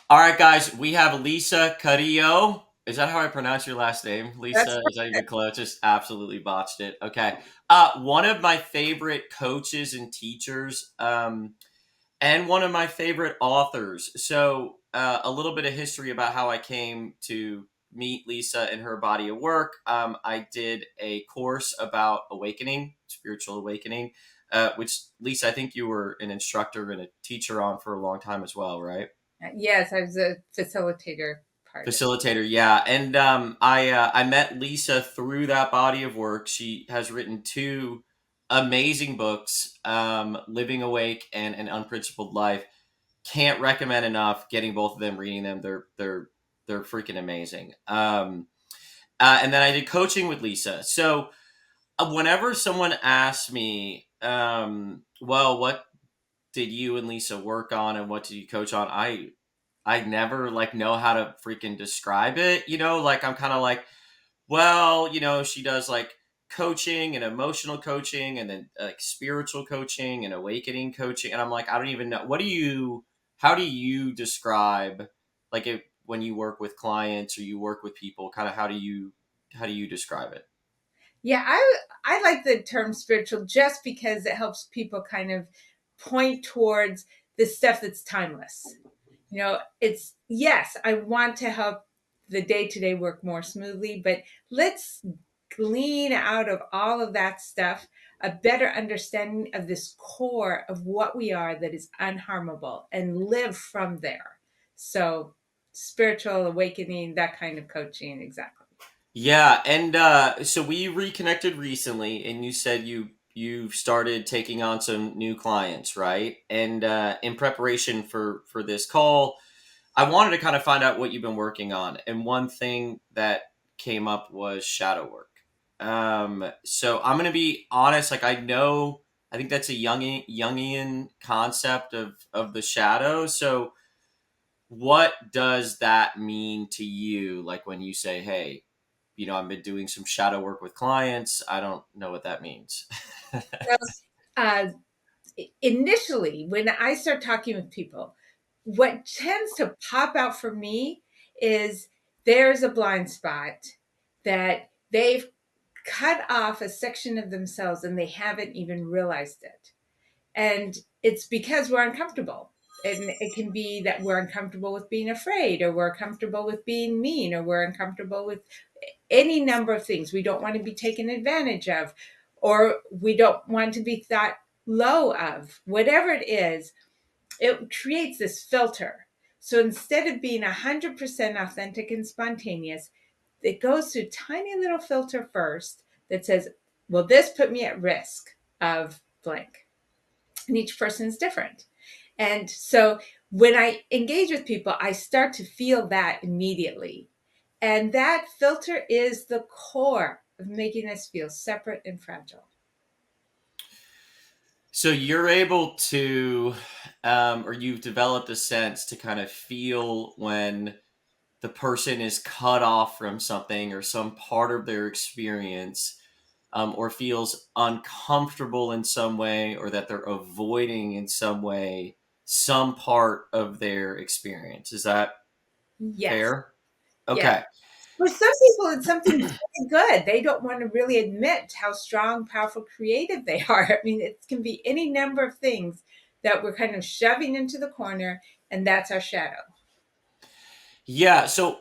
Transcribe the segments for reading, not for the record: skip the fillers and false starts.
All right, guys, we have Lisa Carrillo. Is that how I pronounce your last name? That's Lisa, is that even close? Just absolutely botched it. Okay. One of my favorite coaches and teachers, and one of my favorite authors. So, a little bit of history about how I came to meet Lisa and her body of work. I did a course about awakening, spiritual awakening, which, Lisa, I think you were an instructor and a teacher on for a long time as well, right? yes, I was a facilitator part of it. Facilitator, yeah, and I met Lisa through that body of work. She has written two amazing books, "Living Awake" and "An Unprincipled Life." Can't recommend enough getting both of them, reading them. They're freaking amazing. And then I did coaching with Lisa. So whenever someone asks me, well, what did you and Lisa work on, and what did you coach on? I never like know how to freaking describe it. Like I'm kind of like, well, she does like coaching and emotional coaching, and then like spiritual coaching and awakening coaching, and I'm like, I don't even know. How do you describe, like, when you work with clients or you work with people, kind of how do you describe it? Yeah, I like the term spiritual just because it helps people kind of point towards the stuff that's timeless. It's yes, I want to help the day-to-day work more smoothly, but let's glean out of all of that stuff a better understanding of this core of what we are that is unharmable and live from there. So, spiritual awakening, that kind of coaching, exactly. Yeah, and so we reconnected recently, and you said you started taking on some new clients, right? And in preparation for this call, I wanted to kind of find out what you've been working on, and one thing that came up was shadow work. So I'm gonna be honest, like I think that's a Jungian concept of the shadow. So what does that mean to you? Like when you say, "Hey, I've been doing some shadow work with clients." I don't know what that means. Well, uh, initially, when I start talking with people, what tends to pop out for me is there's a blind spot that they've cut off a section of themselves and they haven't even realized it. And it's because we're uncomfortable. And it can be that we're uncomfortable with being afraid, or we're comfortable with being mean, or we're uncomfortable with any number of things. We don't want to be taken advantage of, or we don't want to be thought low of. Whatever it is, it creates this filter. So instead of being 100% authentic and spontaneous, it goes through a tiny little filter first that says, "Will this put me at risk of blank?" And each person is different. And so when I engage with people, I start to feel that immediately. And that filter is the core of making us feel separate and fragile. So you're able to, or you've developed a sense to kind of feel when the person is cut off from something or some part of their experience, or feels uncomfortable in some way, or that they're avoiding in some way some part of their experience. Is that Yes. fair? Yes. Okay. For some people, it's something very good. They don't want to really admit how strong, powerful, creative they are. I mean, it can be any number of things that we're kind of shoving into the corner, and that's our shadow. Yeah. So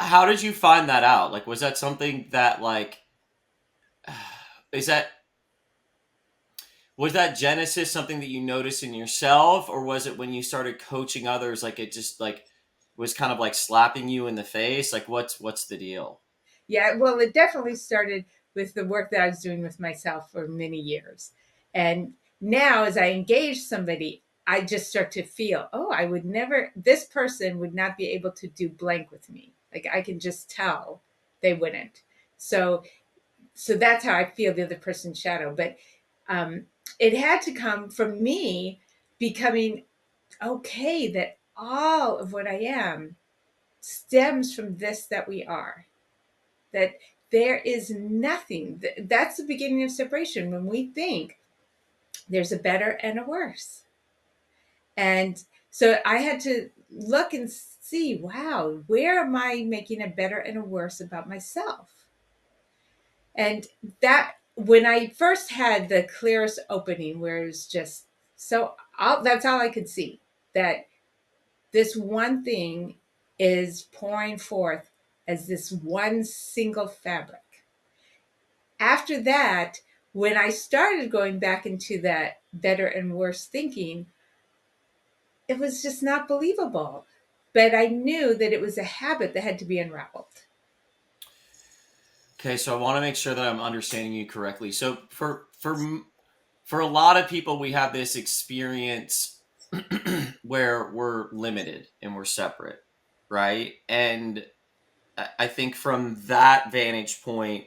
how did you find that out? Like, was that something that, like, is that was that genesis something that you noticed in yourself, or was it when you started coaching others, like it just like was kind of like slapping you in the face? Like, what's the deal? Yeah, well, it definitely started with the work that I was doing with myself for many years. And now, as I engage somebody, I just start to feel, oh, I would never, this person would not be able to do blank with me. Like I can just tell they wouldn't. So, so that's how I feel the other person's shadow. But um, it had to come from me becoming okay that all of what I am stems from this that we are, that there is nothing. That's the beginning of separation when we think there's a better and a worse. And so I had to look and see, wow, where am I making a better and a worse about myself? And that, when I first had the clearest opening, where it was just that's all I could see, that this one thing is pouring forth as this one single fabric. After that, when I started going back into that better and worse thinking, it was just not believable. But I knew that it was a habit that had to be unraveled. Okay, so I want to make sure that I'm understanding you correctly. So for a lot of people, we have this experience where we're limited and we're separate, right? And I think from that vantage point,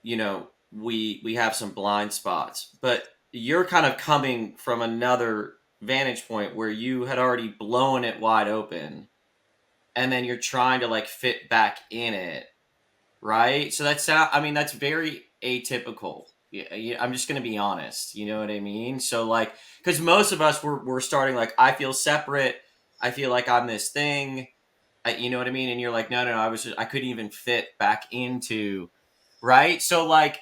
we have some blind spots, but you're kind of coming from another vantage point where you had already blown it wide open, and then you're trying to like fit back in it, right? So I mean, that's very atypical. Yeah, yeah, I'm just gonna be honest. You know what I mean? So like, because most of us we're starting like, I feel separate. I feel like I'm this thing. You know what I mean? And you're like, no, no, no. I couldn't even fit back into, right? So like,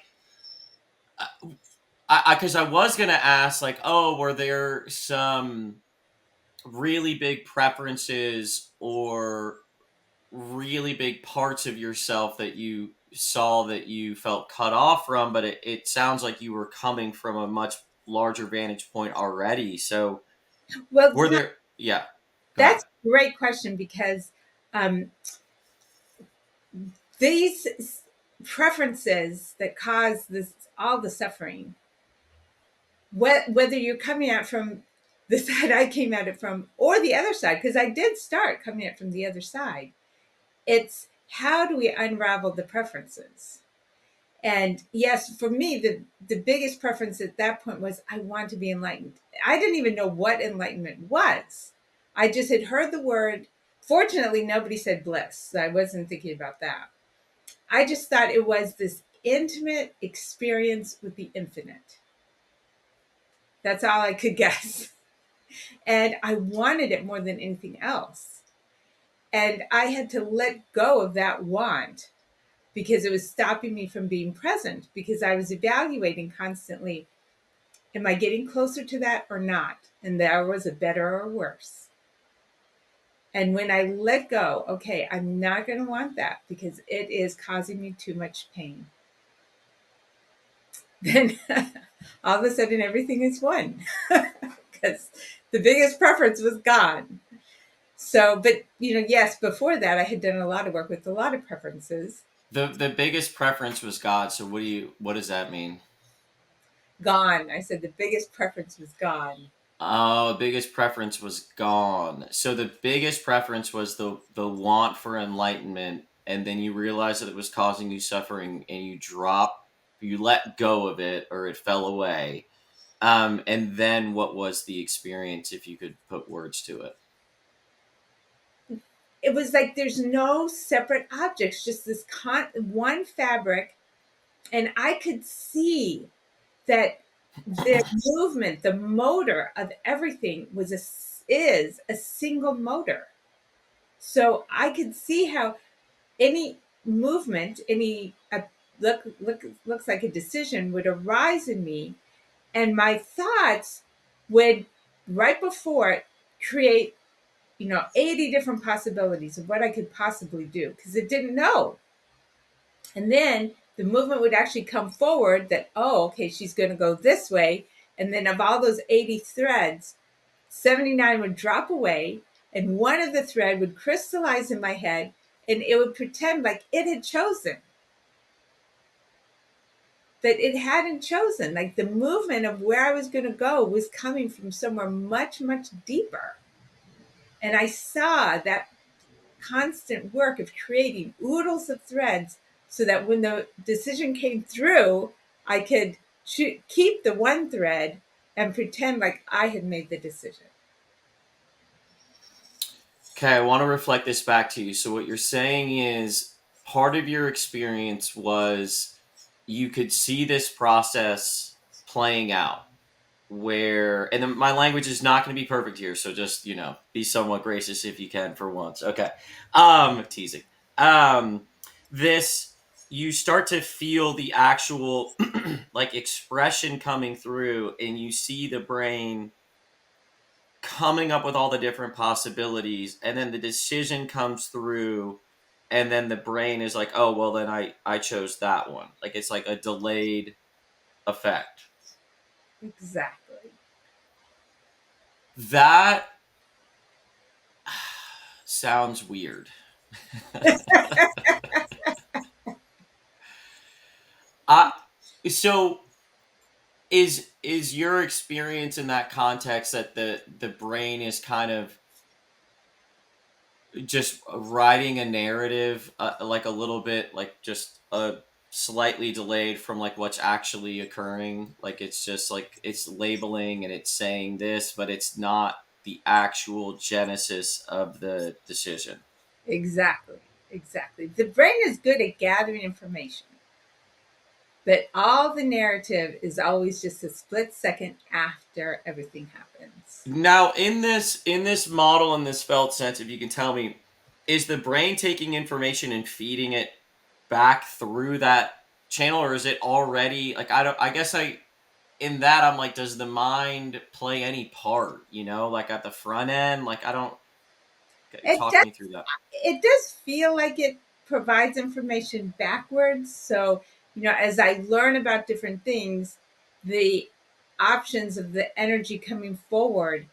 because I was gonna ask like, oh, were there some really big preferences or really big parts of yourself that you saw that you felt cut off from, but it sounds like you were coming from a much larger vantage point already. So Well, were there, yeah, go ahead. that's a great question, because um, these preferences that cause this all the suffering, whether you're coming at from the side I came at it from or the other side, because I did start coming at it from the other side, it's how do we unravel the preferences? And yes, for me, the biggest preference at that point was I want to be enlightened. I didn't even know what enlightenment was. I just had heard the word. Fortunately, nobody said bliss, so I wasn't thinking about that. I just thought it was this intimate experience with the infinite. That's all I could guess. And I wanted it more than anything else. And I had to let go of that want, because it was stopping me from being present, because I was evaluating constantly, am I getting closer to that or not? And there was a better or worse. And when I let go, okay, I'm not going to want that because it is causing me too much pain. Then all of a sudden everything is one, because the biggest preference was gone. So, but yes, before that I had done a lot of work with a lot of preferences. The biggest preference was God. So what does that mean? Gone. I said the biggest preference was gone. Oh, the biggest preference was gone. So the biggest preference was the want for enlightenment, and then you realized that it was causing you suffering, and you let go of it, or it fell away. And then what was the experience, if you could put words to it? It was like there's no separate objects, just this one fabric. And I could see that the movement, the motor of everything is a single motor. So I could see how any movement, any looks like a decision would arise in me, and my thoughts would, right before it, create 80 different possibilities of what I could possibly do, because it didn't know. And then the movement would actually come forward that, oh, okay, she's going to go this way. And then of all those 80 threads, 79 would drop away, and one of the thread would crystallize in my head, and it would pretend like it had chosen, that it hadn't chosen. Like the movement of where I was going to go was coming from somewhere much, much deeper. And I saw that constant work of creating oodles of threads, so that when the decision came through, I could keep the one thread and pretend like I had made the decision. Okay, I want to reflect this back to you. So what you're saying is part of your experience was you could see this process playing out, where, and then my language is not going to be perfect here, so just, be somewhat gracious if you can for once. Okay. Teasing. Um, this, you start to feel the actual like expression coming through, and you see the brain coming up with all the different possibilities, and then the decision comes through, and then the brain is like, oh well, then I chose that one. Like it's like a delayed effect. Exactly. That sounds weird. I so is your experience in that context that the brain is kind of just writing a narrative, like a little bit, like just slightly delayed from like what's actually occurring, like it's just like it's labeling and it's saying this, but it's not the actual genesis of the decision. Exactly. Exactly. The brain is good at gathering information, but all the narrative is always just a split second after everything happens. Now, in this model, in this felt sense, if you can tell me, is the brain taking information and feeding it back through that channel, or is it already like, I don't, I guess I in that I'm like, does the mind play any part? Like at the front end, like I don't, It talk does me through that. it does feel like it provides information backwards. So, as I learn about different things, the options of the energy coming forward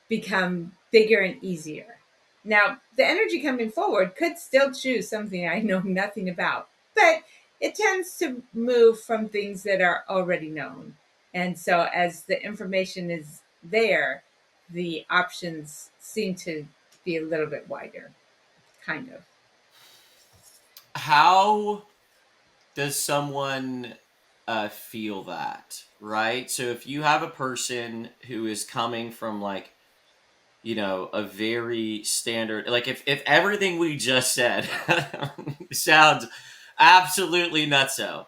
become bigger and easier. Now, the energy coming forward could still choose something I know nothing about, but it tends to move from things that are already known. And so, as the information is there, the options seem to be a little bit wider, kind of. How does someone feel that, right? So if you have a person who is coming from like, a very standard, like if everything we just said sounds absolutely nutso,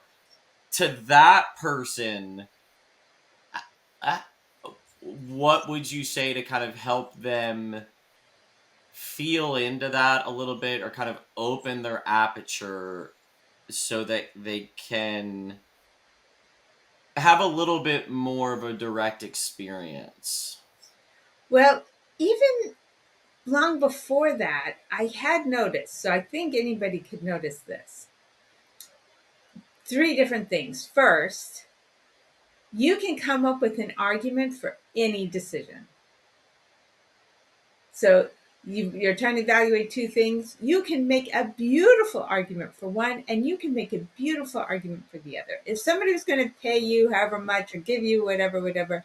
to that person, uh, what would you say to kind of help them feel into that a little bit, or kind of open their aperture so that they can have a little bit more of a direct experience? Well, even long before that, I had noticed, so I think anybody could notice this. Three different things. First, you can come up with an argument for any decision. So you're trying to evaluate two things. You can make a beautiful argument for one, and you can make a beautiful argument for the other. If somebody was going to pay you however much or give you whatever, whatever,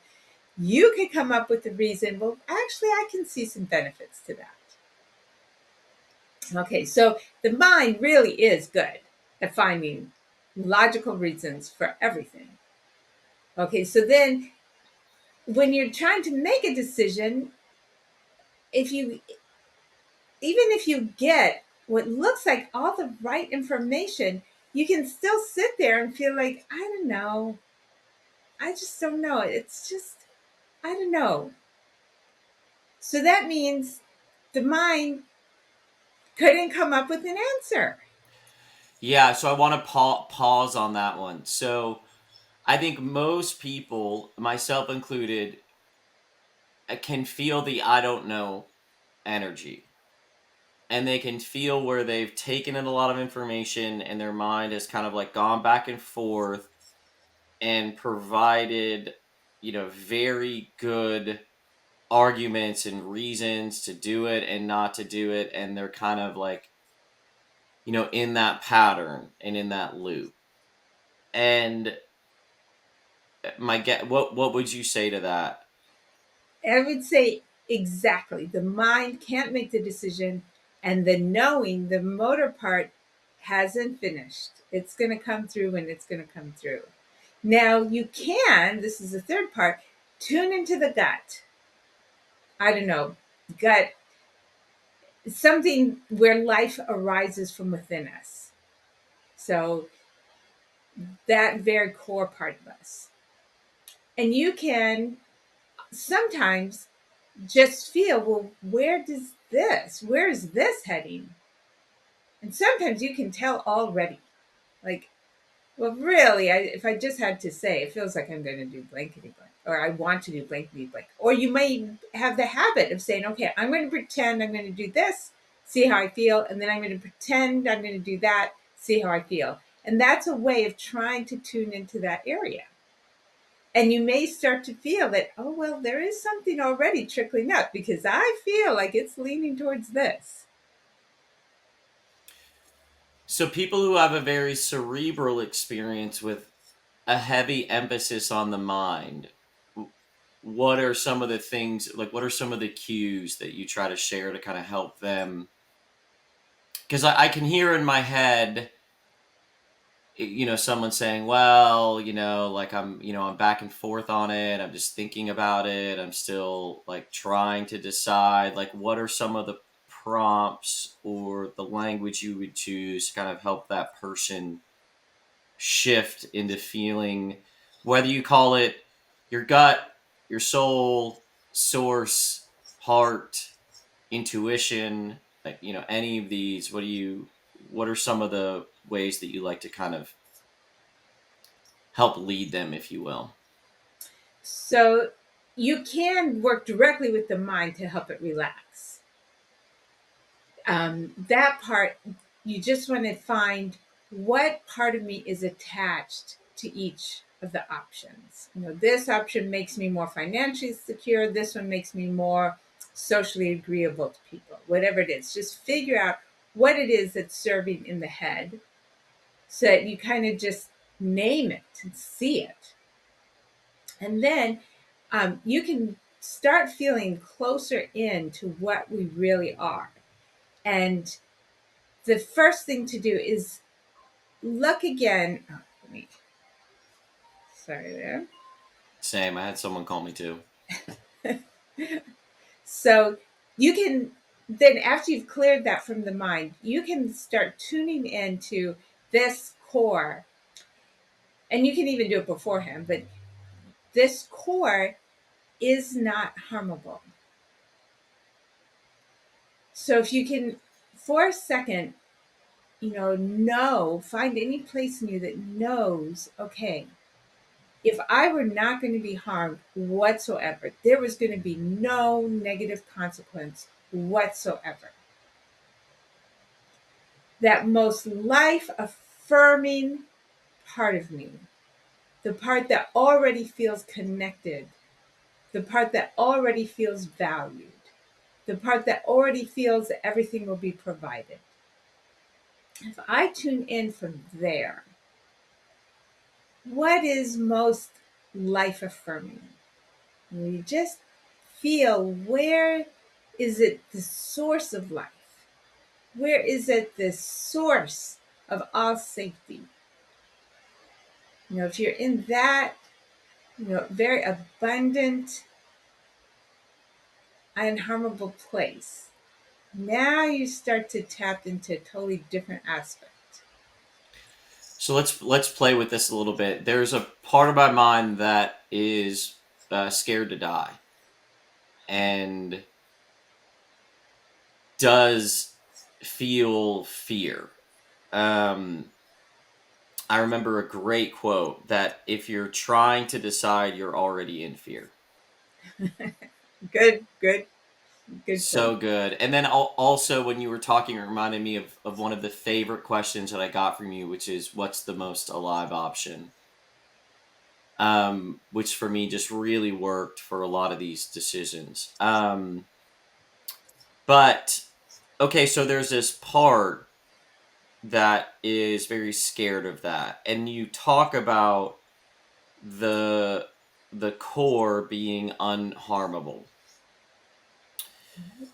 you could come up with the reason. Well, actually, I can see some benefits to that. Okay, so the mind really is good at finding logical reasons for everything. Okay, so then when you're trying to make a decision, if you even if you get what looks like all the right information, you can still sit there and feel like, I don't know. I just don't know. It's just, I don't know. So that means the mind couldn't come up with an answer. Yeah, so I want to pause on that one. So I think most people, myself included, can feel the I don't know energy. And they can feel where they've taken in a lot of information and their mind has kind of like gone back and forth and provided, very good arguments and reasons to do it and not to do it. And they're kind of like, in that pattern and in that loop. And what would you say to that? I would say exactly. The mind can't make the decision, and the knowing, the motor part, hasn't finished. It's going to come through when it's going to come through. Now, you can, this is the third part, tune into the gut. I don't know, gut, something where life arises from within us. So, that very core part of us. And you can. sometimes just feel, well, where is this heading? And sometimes you can tell already, like, well, really, if I just had to say, it feels like I'm going to do blankety blank, or I want to do blankety blank. Or you may have the habit of saying, okay, I'm going to pretend I'm going to do this, see how I feel, and then I'm going to pretend I'm going to do that, see how I feel. And that's a way of trying to tune into that area. And you may start to feel that, oh, well, there is something already trickling up because I feel like it's leaning towards this. So people who have a very cerebral experience with a heavy emphasis on the mind, what are some of the things, like what are some of the cues that you try to share to kind of help them? Because I can hear in my head, someone saying, well, like I'm back and forth on it, I'm just thinking about it, I'm still like trying to decide, like what are some of the prompts or the language you would choose to kind of help that person shift into feeling, whether you call it your gut, your soul, source, heart, intuition, like, any of these, what are some of the ways that you like to kind of help lead them, if you will? So you can work directly with the mind to help it relax. That part, you just want to find what part of me is attached to each of the options. This option makes me more financially secure. This one makes me more socially agreeable to people. Whatever it is, just figure out what it is that's serving in the head so that you kind of just name it and see it. And then you can start feeling closer in to what we really are. And the first thing to do is look again. Oh, sorry there. Same. I had someone call me too. So you can then, after you've cleared that from the mind, you can start tuning into this core. And you can even do it beforehand, but this core is not harmable. So if you can, for a second, find any place in you that knows, okay, if I were not going to be harmed whatsoever, there was going to be no negative consequence whatsoever. That most life affirming part of me, the part that already feels connected, the part that already feels valued, the part that already feels that everything will be provided. If I tune in from there, what is most life affirming? You just feel, where is it the source of life? Where is it the source of all safety? If you're in that, very abundant, unharmable place, now you start to tap into a totally different aspect. So let's play with this a little bit. There's a part of my mind that is scared to die and does feel fear. Um, I remember a great quote that if you're trying to decide, you're already in fear. Good, good, good So quote. good. And then also, when you were talking, it reminded me of one of the favorite questions that I got from you, which is, what's the most alive option? Which for me just really worked for a lot of these decisions. But okay, so there's this part that is very scared of that, and you talk about the the core being unharmable.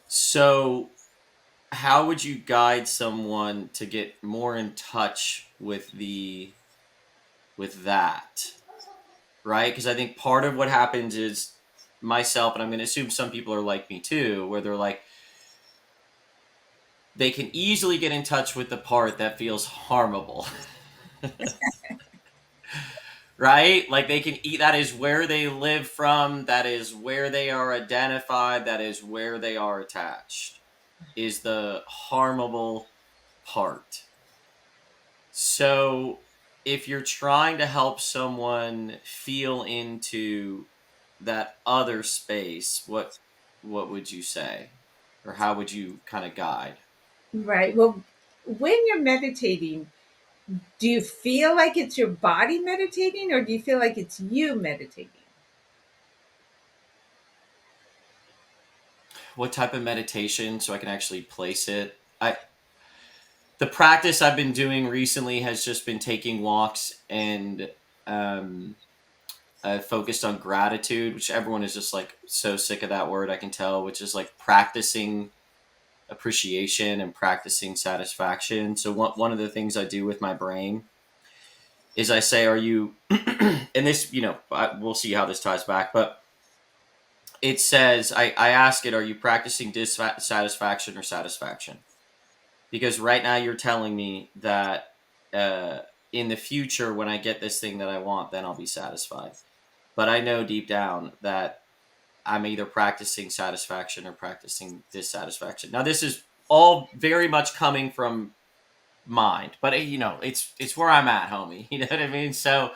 So how would you guide someone to get more in touch with that, right? Because I think part of what happens is, myself, and I'm going to assume some people are like me too, where they're like, they can easily get in touch with the part that feels harmable. right? Like they can eat, that is where they live from, that is where they are identified, that is where they are attached, is the harmable part. So if you're trying to help someone feel into that other space, what would you say? Or how would you kind of guide? Right. Well, when you're meditating, do you feel like it's your body meditating or do you feel like it's you meditating? What type of meditation so I can actually place it? I The practice I've been doing recently has just been taking walks and um focused on gratitude, which everyone is just like so sick of that word, I can tell, which is like practicing appreciation and practicing satisfaction. So one of the things I do with my brain is I say, "Are you?" And this, we'll see how this ties back, but it says I ask it, "Are you practicing dissatisfaction or satisfaction?" Because right now you're telling me that uh, in the future, when I get this thing that I want, then I'll be satisfied. But I know deep down that I'm either practicing satisfaction or practicing dissatisfaction. Now, this is all very much coming from mind, but it's where I'm at, homie. You know what I mean? So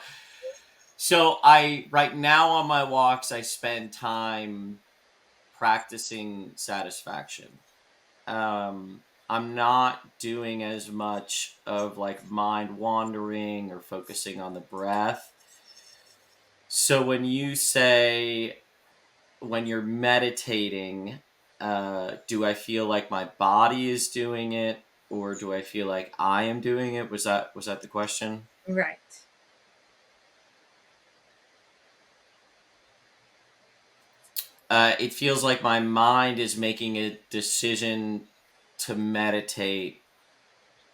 I right now on my walks, I spend time practicing satisfaction. I'm not doing as much of like mind wandering or focusing on the breath. So when you say when you're meditating, do I feel like my body is doing it, or do I feel like I am doing it? Was that the question? Right. It feels like my mind is making a decision to meditate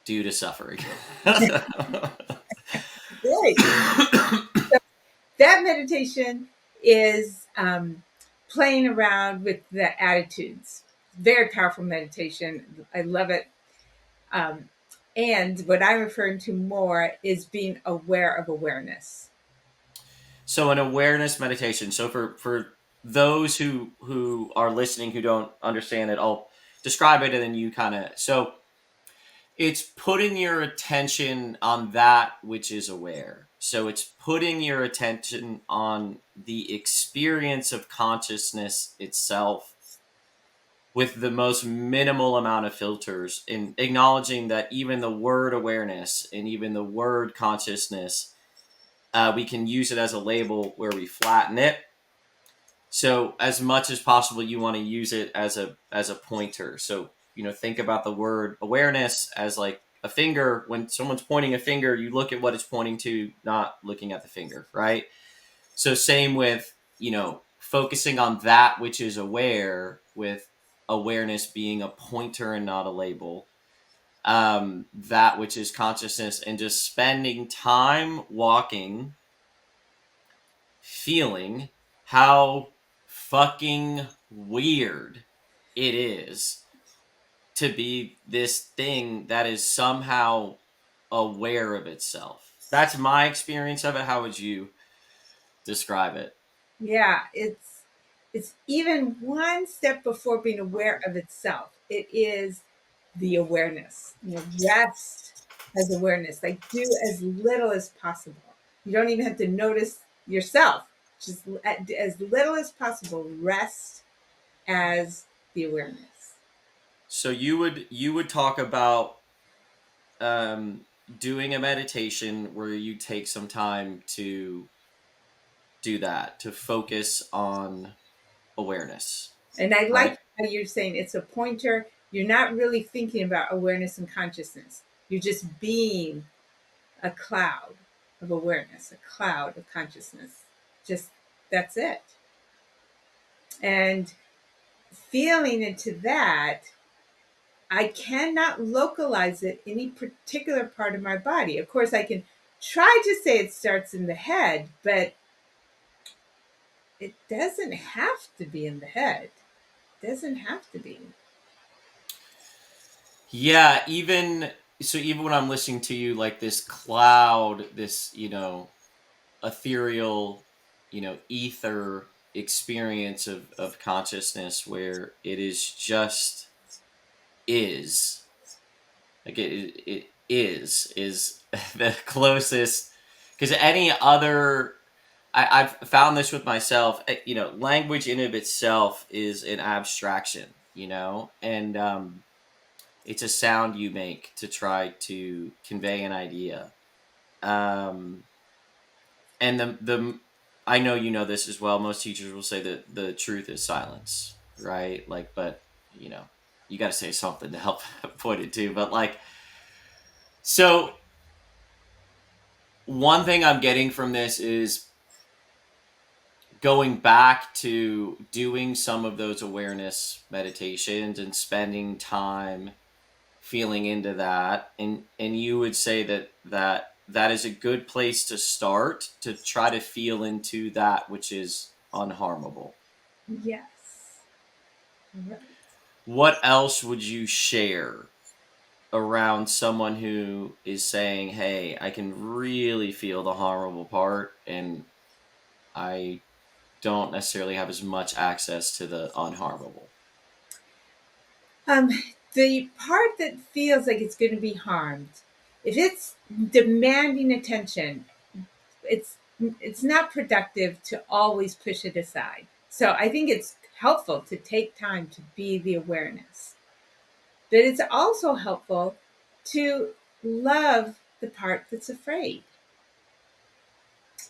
due to suffering. Right. That meditation is playing around with the attitudes. Very powerful meditation. I love it. Um, and what I'm referring to more is being aware of awareness. So an awareness meditation. So for those who are listening who don't understand it, I'll describe it and then you kind of so it's putting your attention on that which is aware. So it's putting your attention on the experience of consciousness itself with the most minimal amount of filters, in acknowledging that even the word awareness and even the word consciousness, we can use it as a label where we flatten it. So as much as possible, you want to use it as a pointer. So think about the word awareness as like a finger. When someone's pointing a finger, you look at what it's pointing to, not looking at the finger, right? So same with focusing on that which is aware, with awareness being a pointer and not a label. That which is consciousness, and just spending time walking, feeling how fucking weird it is to be this thing that is somehow aware of itself. That's my experience of it. How would you describe it? Yeah, it's even one step before being aware of itself. It is the awareness. Rest as awareness. Like do as little as possible. You don't even have to notice yourself. Just as little as possible. Rest as the awareness. So you would talk about doing a meditation where you take some time to do that, to focus on awareness, And I like right? how you're saying it's a pointer. You're not really thinking about awareness and consciousness. You're just being a cloud of awareness, a cloud of consciousness. Just that's it. And feeling into that, I cannot localize it any particular part of my body. Of course, I can try to say it starts in the head, but it doesn't have to be in the head. It doesn't have to be. Yeah, even so, even when I'm listening to you, like this cloud, this ethereal, ether experience of consciousness where it is just is. Like it is the closest, because any other, I've found this with myself. Language in of itself is an abstraction, and it's a sound you make to try to convey an idea. Um, and the I know you know this as well. Most teachers will say that the truth is silence, right? Like, but you know, you got to say something to help point it to. But like, so one thing I'm getting from this is going back to doing some of those awareness meditations and spending time feeling into that, and you would say that is a good place to start to try to feel into that which is unharmable. Yes. Right. What else would you share around someone who is saying, hey, I can really feel the harmable part, and I don't necessarily have as much access to the unharmable? Um, the part that feels like it's going to be harmed, if it's demanding attention, it's it's not productive to always push it aside. So I think it's helpful to take time to be the awareness. But it's also helpful to love the part that's afraid.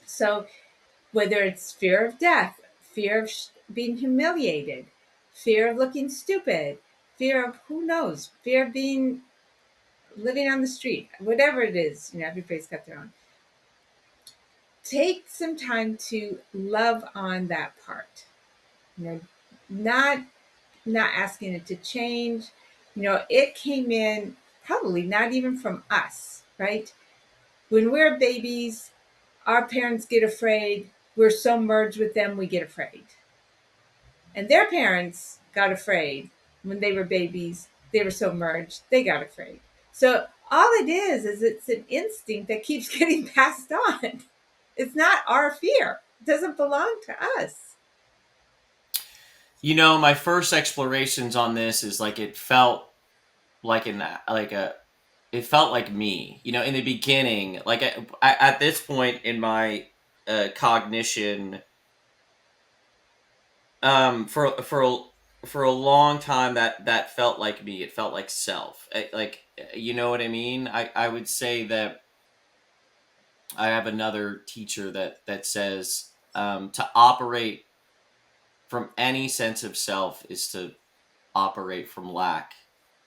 So whether it's fear of death, fear of being humiliated, fear of looking stupid, fear of who knows, fear of being living on the street, whatever it is, everybody's got their own. Take some time to love on that part. You know, not not asking it to change. It came in probably not even from us, right? When we're babies, our parents get afraid. We're so merged with them, we get afraid. And their parents got afraid when they were babies. They were so merged, they got afraid. So all it is it's an instinct that keeps getting passed on. It's not our fear. It doesn't belong to us. My first explorations on this is like it felt like an like a it felt like me. In the beginning, like at this point in my cognition, for a long time that felt like me. It felt like self. Like, you know what I mean. I would say that I have another teacher that says, to operate from any sense of self is to operate from lack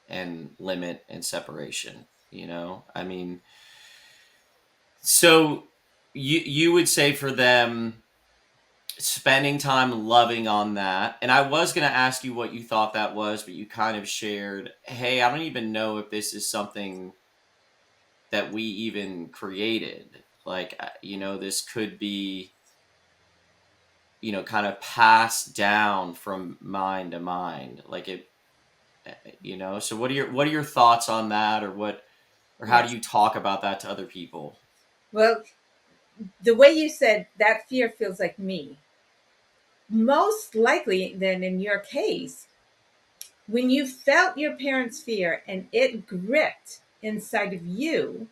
and limit and separation. I mean, so you would say for them, spending time loving on that. And I was going to ask you what you thought that was, but you kind of shared, hey, I don't even know if this is something that we even created. Like, this could be, kind of passed down from mind to mind. Like so what are your thoughts on that, or how do Yes. you talk about that to other people? Well, the way you said that fear feels like me, most likely, then in your case, when you felt your parents' fear and it gripped inside of you,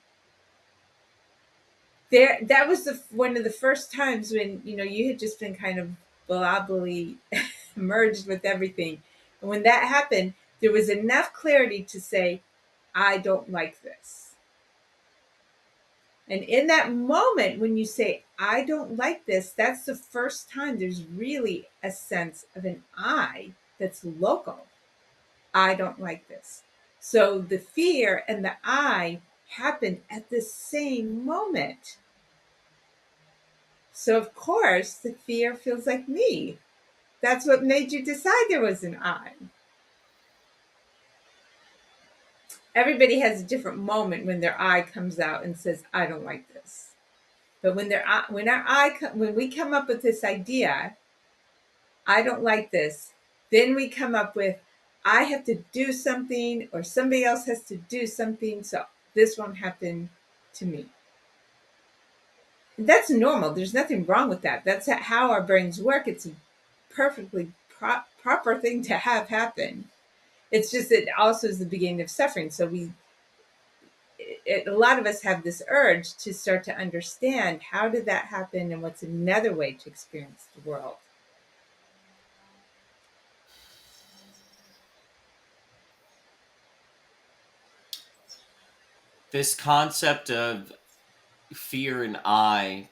that was one of the first times when you had just been kind of blobbly merged with everything. And when that happened, there was enough clarity to say, I don't like this. And in that moment, when you say, I don't like this, that's the first time there's really a sense of an I that's local. I don't like this. So the fear and the I happened at the same moment. So, of course, the fear feels like me. That's what made you decide there was an I. Everybody has a different moment when their I comes out and says, I don't like this. But when we come up with this idea, I don't like this, then we come up with, I have to do something or somebody else has to do something so this won't happen to me. That's normal. There's nothing wrong with that. That's how our brains work. It's a perfectly proper thing to have happen. It's just it also is the beginning of suffering. So a lot of us have this urge to start to understand how did that happen and what's another way to experience the world. This concept of fear and I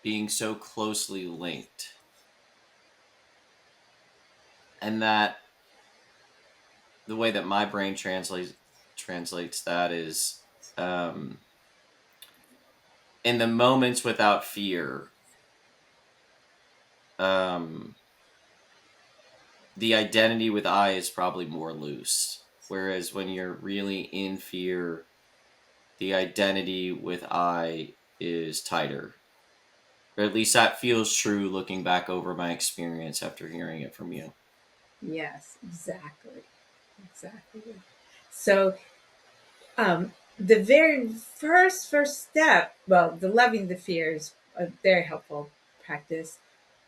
being so closely linked, and that the way that my brain translates that is, um, in the moments without fear, um, the identity with I is probably more loose. Whereas when you're really in fear, the identity with I is tighter. Or at least that feels true looking back over my experience after hearing it from you. Yes, exactly. Exactly. So the very first step, well, the loving the fear is a very helpful practice.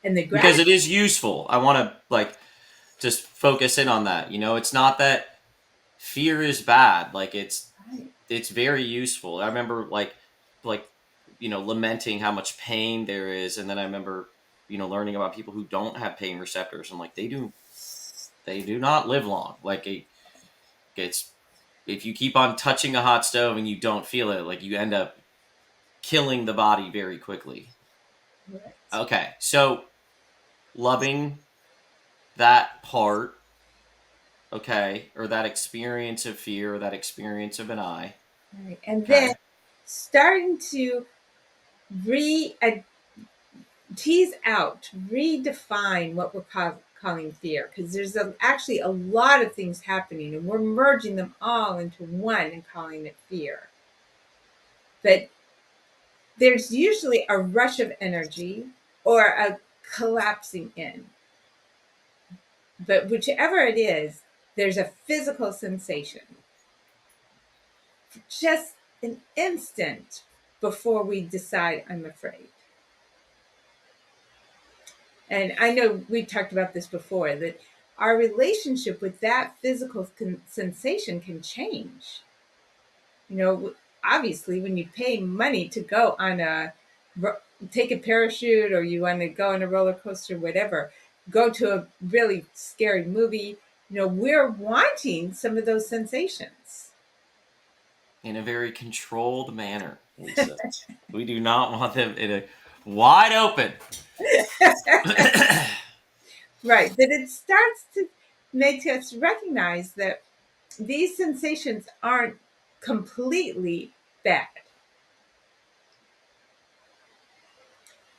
And the Because gratitude, it is useful. I want to like just focus in on that. You know, it's not that fear is bad. Like right, it's very useful. I remember like lamenting how much pain there is, and then I remember learning about people who don't have pain receptors, and like they do not live long. Like it's if you keep on touching a hot stove and you don't feel it, like you end up killing the body very quickly. right, Okay, so loving that part, okay, or that experience of fear, or that experience of an eye, right. And then okay. starting to re tease out, redefine what we're calling fear, because there's actually a lot of things happening, and we're merging them all into one and calling it fear. But there's usually a rush of energy or a collapsing in. But whichever it is, there's a physical sensation for just an instant before we decide I'm afraid. And I know we talked about this before, that our relationship with that physical sensation can change. You know, obviously, when you pay money to go on take a parachute, or you want to go on a roller coaster, whatever, go to a really scary movie, we're wanting some of those sensations. In a very controlled manner, Lisa. We do not want them in a wide open. Right. That it starts to make us recognize that these sensations aren't completely bad.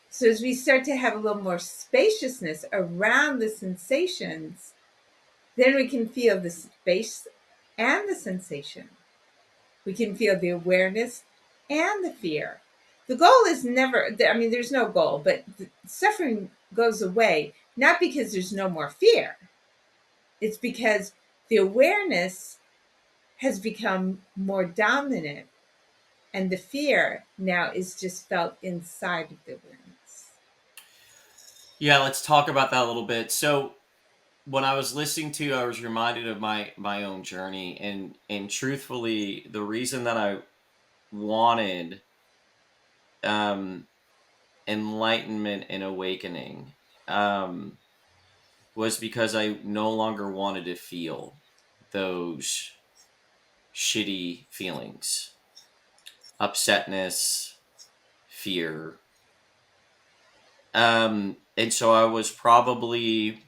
So as we start to have a little more spaciousness around the sensations, then we can feel the space and the sensation. We can feel the awareness and the fear. The goal is never, I mean, there's no goal, but the suffering goes away, not because there's no more fear. It's because the awareness has become more dominant, and the fear now is just felt inside of the awareness. Yeah, let's talk about that a little bit. So when I was listening to you, I was reminded of my own journey, and truthfully, the reason that I wanted um, enlightenment and awakening um, was because I no longer wanted to feel those shitty feelings, upsetness, fear. And so I was probably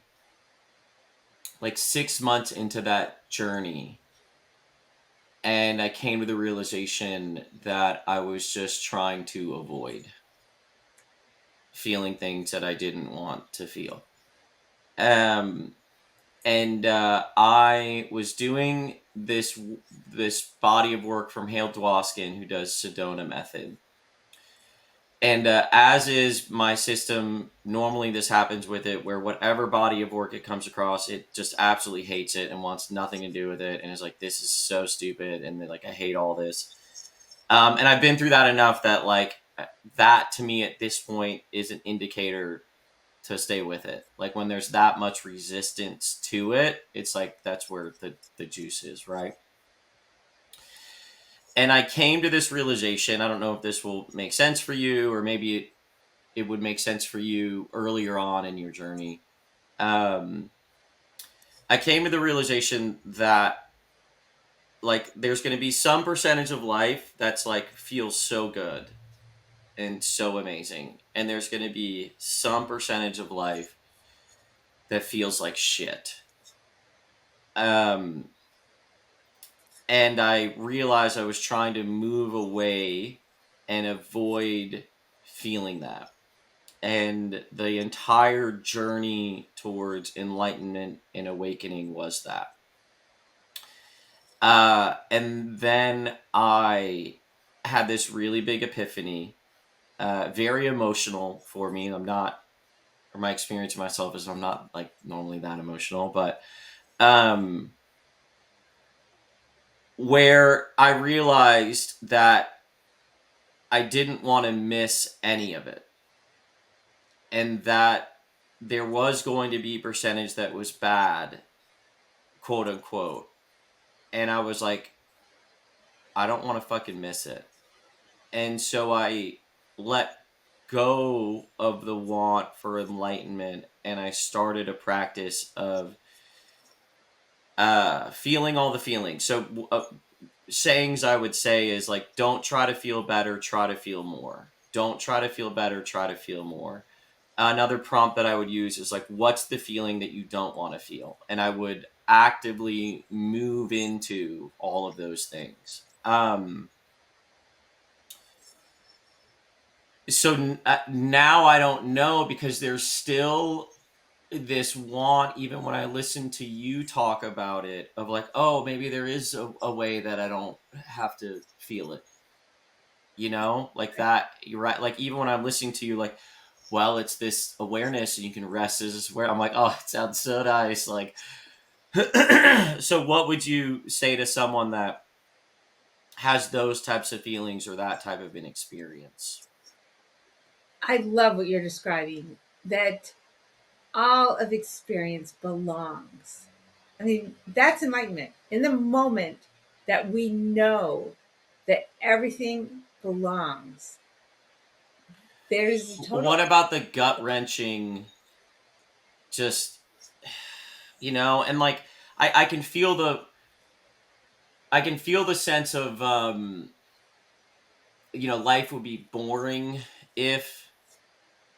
like 6 months into that journey, and I came to the realization that I was just trying to avoid feeling things that I didn't want to feel. Um, and I was doing this body of work from Hale Dwoskin, who does Sedona method. And as is my system, normally this happens with it, where whatever body of work it comes across, it just absolutely hates it and wants nothing to do with it, and is like, "This is so stupid," and like, "I hate all this." And I've been through that enough that like that to me at this point is an indicator to stay with it. Like when there's that much resistance to it, it's like that's where the juice is, right? And I came to this realization. I don't know if this will make sense for you, or maybe it would make sense for you earlier on in your journey. Um, I came to the realization that like there's going to be some percentage of life that's like feels so good and so amazing, and there's going to be some percentage of life that feels like shit. Um, and I realized I was trying to move away and avoid feeling that. And the entire journey towards enlightenment and awakening was that. And then I had this really big epiphany, very emotional for me. I'm not, or my experience of myself is I'm not like normally that emotional, but um, where I realized that I didn't want to miss any of it, and that there was going to be a percentage that was bad, quote unquote. And I was like, I don't want to fucking miss it. And so I let go of the want for enlightenment, and I started a practice of feeling all the feelings. So sayings I would say is like, don't try to feel better, try to feel more. Don't try to feel better, try to feel more. Another prompt that I would use is like, what's the feeling that you don't want to feel? And I would actively move into all of those things. So now I don't know, because there's still this want, even when I listen to you talk about it, of like, oh, maybe there is a way that I don't have to feel it, like that. You're right. Like, even when I'm listening to you, like, well, it's this awareness and you can rest as where I'm like, oh, it sounds so nice. Like, so what would you say to someone that has those types of feelings or that type of an experience? I love what you're describing, that all of experience belongs. I mean, that's enlightenment. In the moment that we know that everything belongs, there's a What total. about the gut wrenching, just, and like, I can feel the sense of, life would be boring if,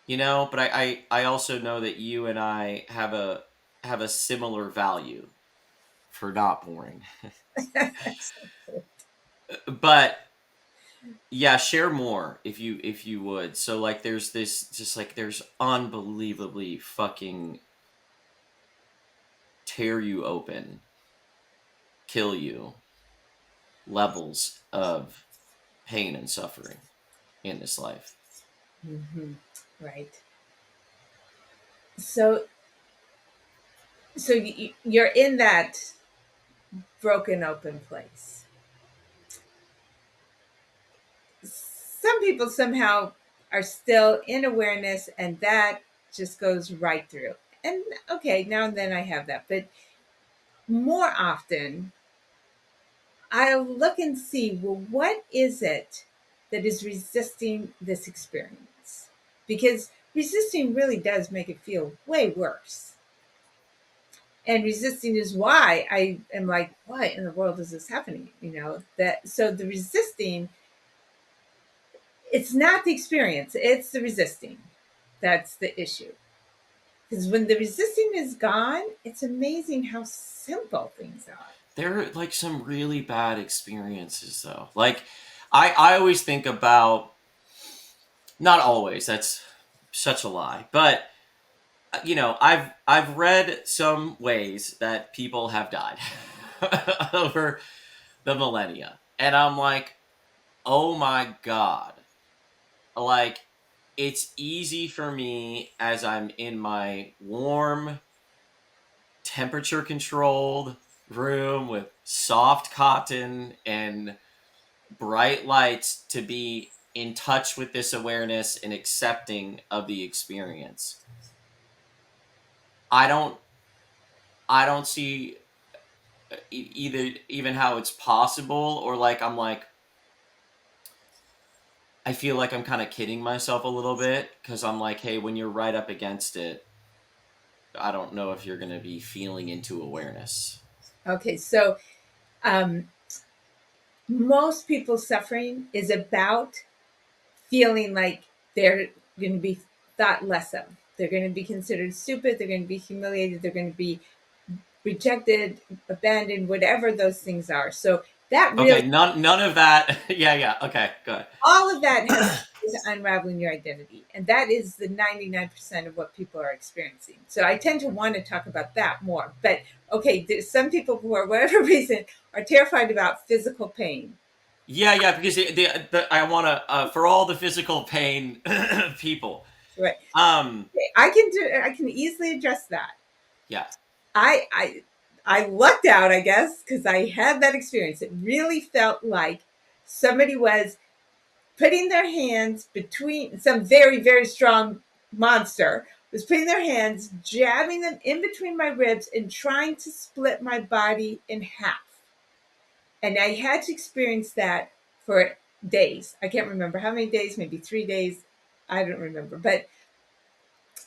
but I also know that you and I have a similar value for not boring. But yeah, share more if you would. So like there's this, just like there's unbelievably fucking tear you open, kill you levels of pain and suffering in this life. Mhm. Right. So, you're in that broken open place. Some people somehow are still in awareness, and that just goes right through. And okay, now and then I have that, but more often I'll look and see, well, what is it that is resisting this experience? Because resisting really does make it feel way worse. And resisting is why I am like, what in the world is this happening? That so the resisting, it's not the experience, it's the resisting. That's the issue. Because when the resisting is gone, it's amazing how simple things are. There are like some really bad experiences though. Like I always think about, not always, that's such a lie, but I've read some ways that people have died over the millennia, and I'm like, oh my god, like it's easy for me as I'm in my warm, temperature controlled room with soft cotton and bright lights to be in touch with this awareness and accepting of the experience. I don't i don't see either even how it's possible, or like I'm like, I feel like I'm kind of kidding myself a little bit, because I'm like, hey, when you're right up against it, I don't know if you're going to be feeling into awareness. Okay, so um, most people's suffering is about feeling like they're going to be thought less of. They're going to be considered stupid. They're going to be humiliated. They're going to be rejected, abandoned, whatever those things are. So that really, Okay, none of that. Yeah, yeah. Okay, good. all of that has to do with unraveling your identity. And that is the 99% of what people are experiencing. So I tend to want to talk about that more. But okay, there's some people who, for whatever reason, are terrified about physical pain. Yeah, yeah. Because I want to, for all the physical pain people. Right. Um, I can easily address that. yeah. I I I lucked out, I guess, because I had that experience. It really felt like somebody was putting their hands between, some very, very strong monster was putting their hands, jabbing them in between my ribs and trying to split my body in half. And I had to experience that for days. I can't remember how many days, maybe 3 days. I don't remember. But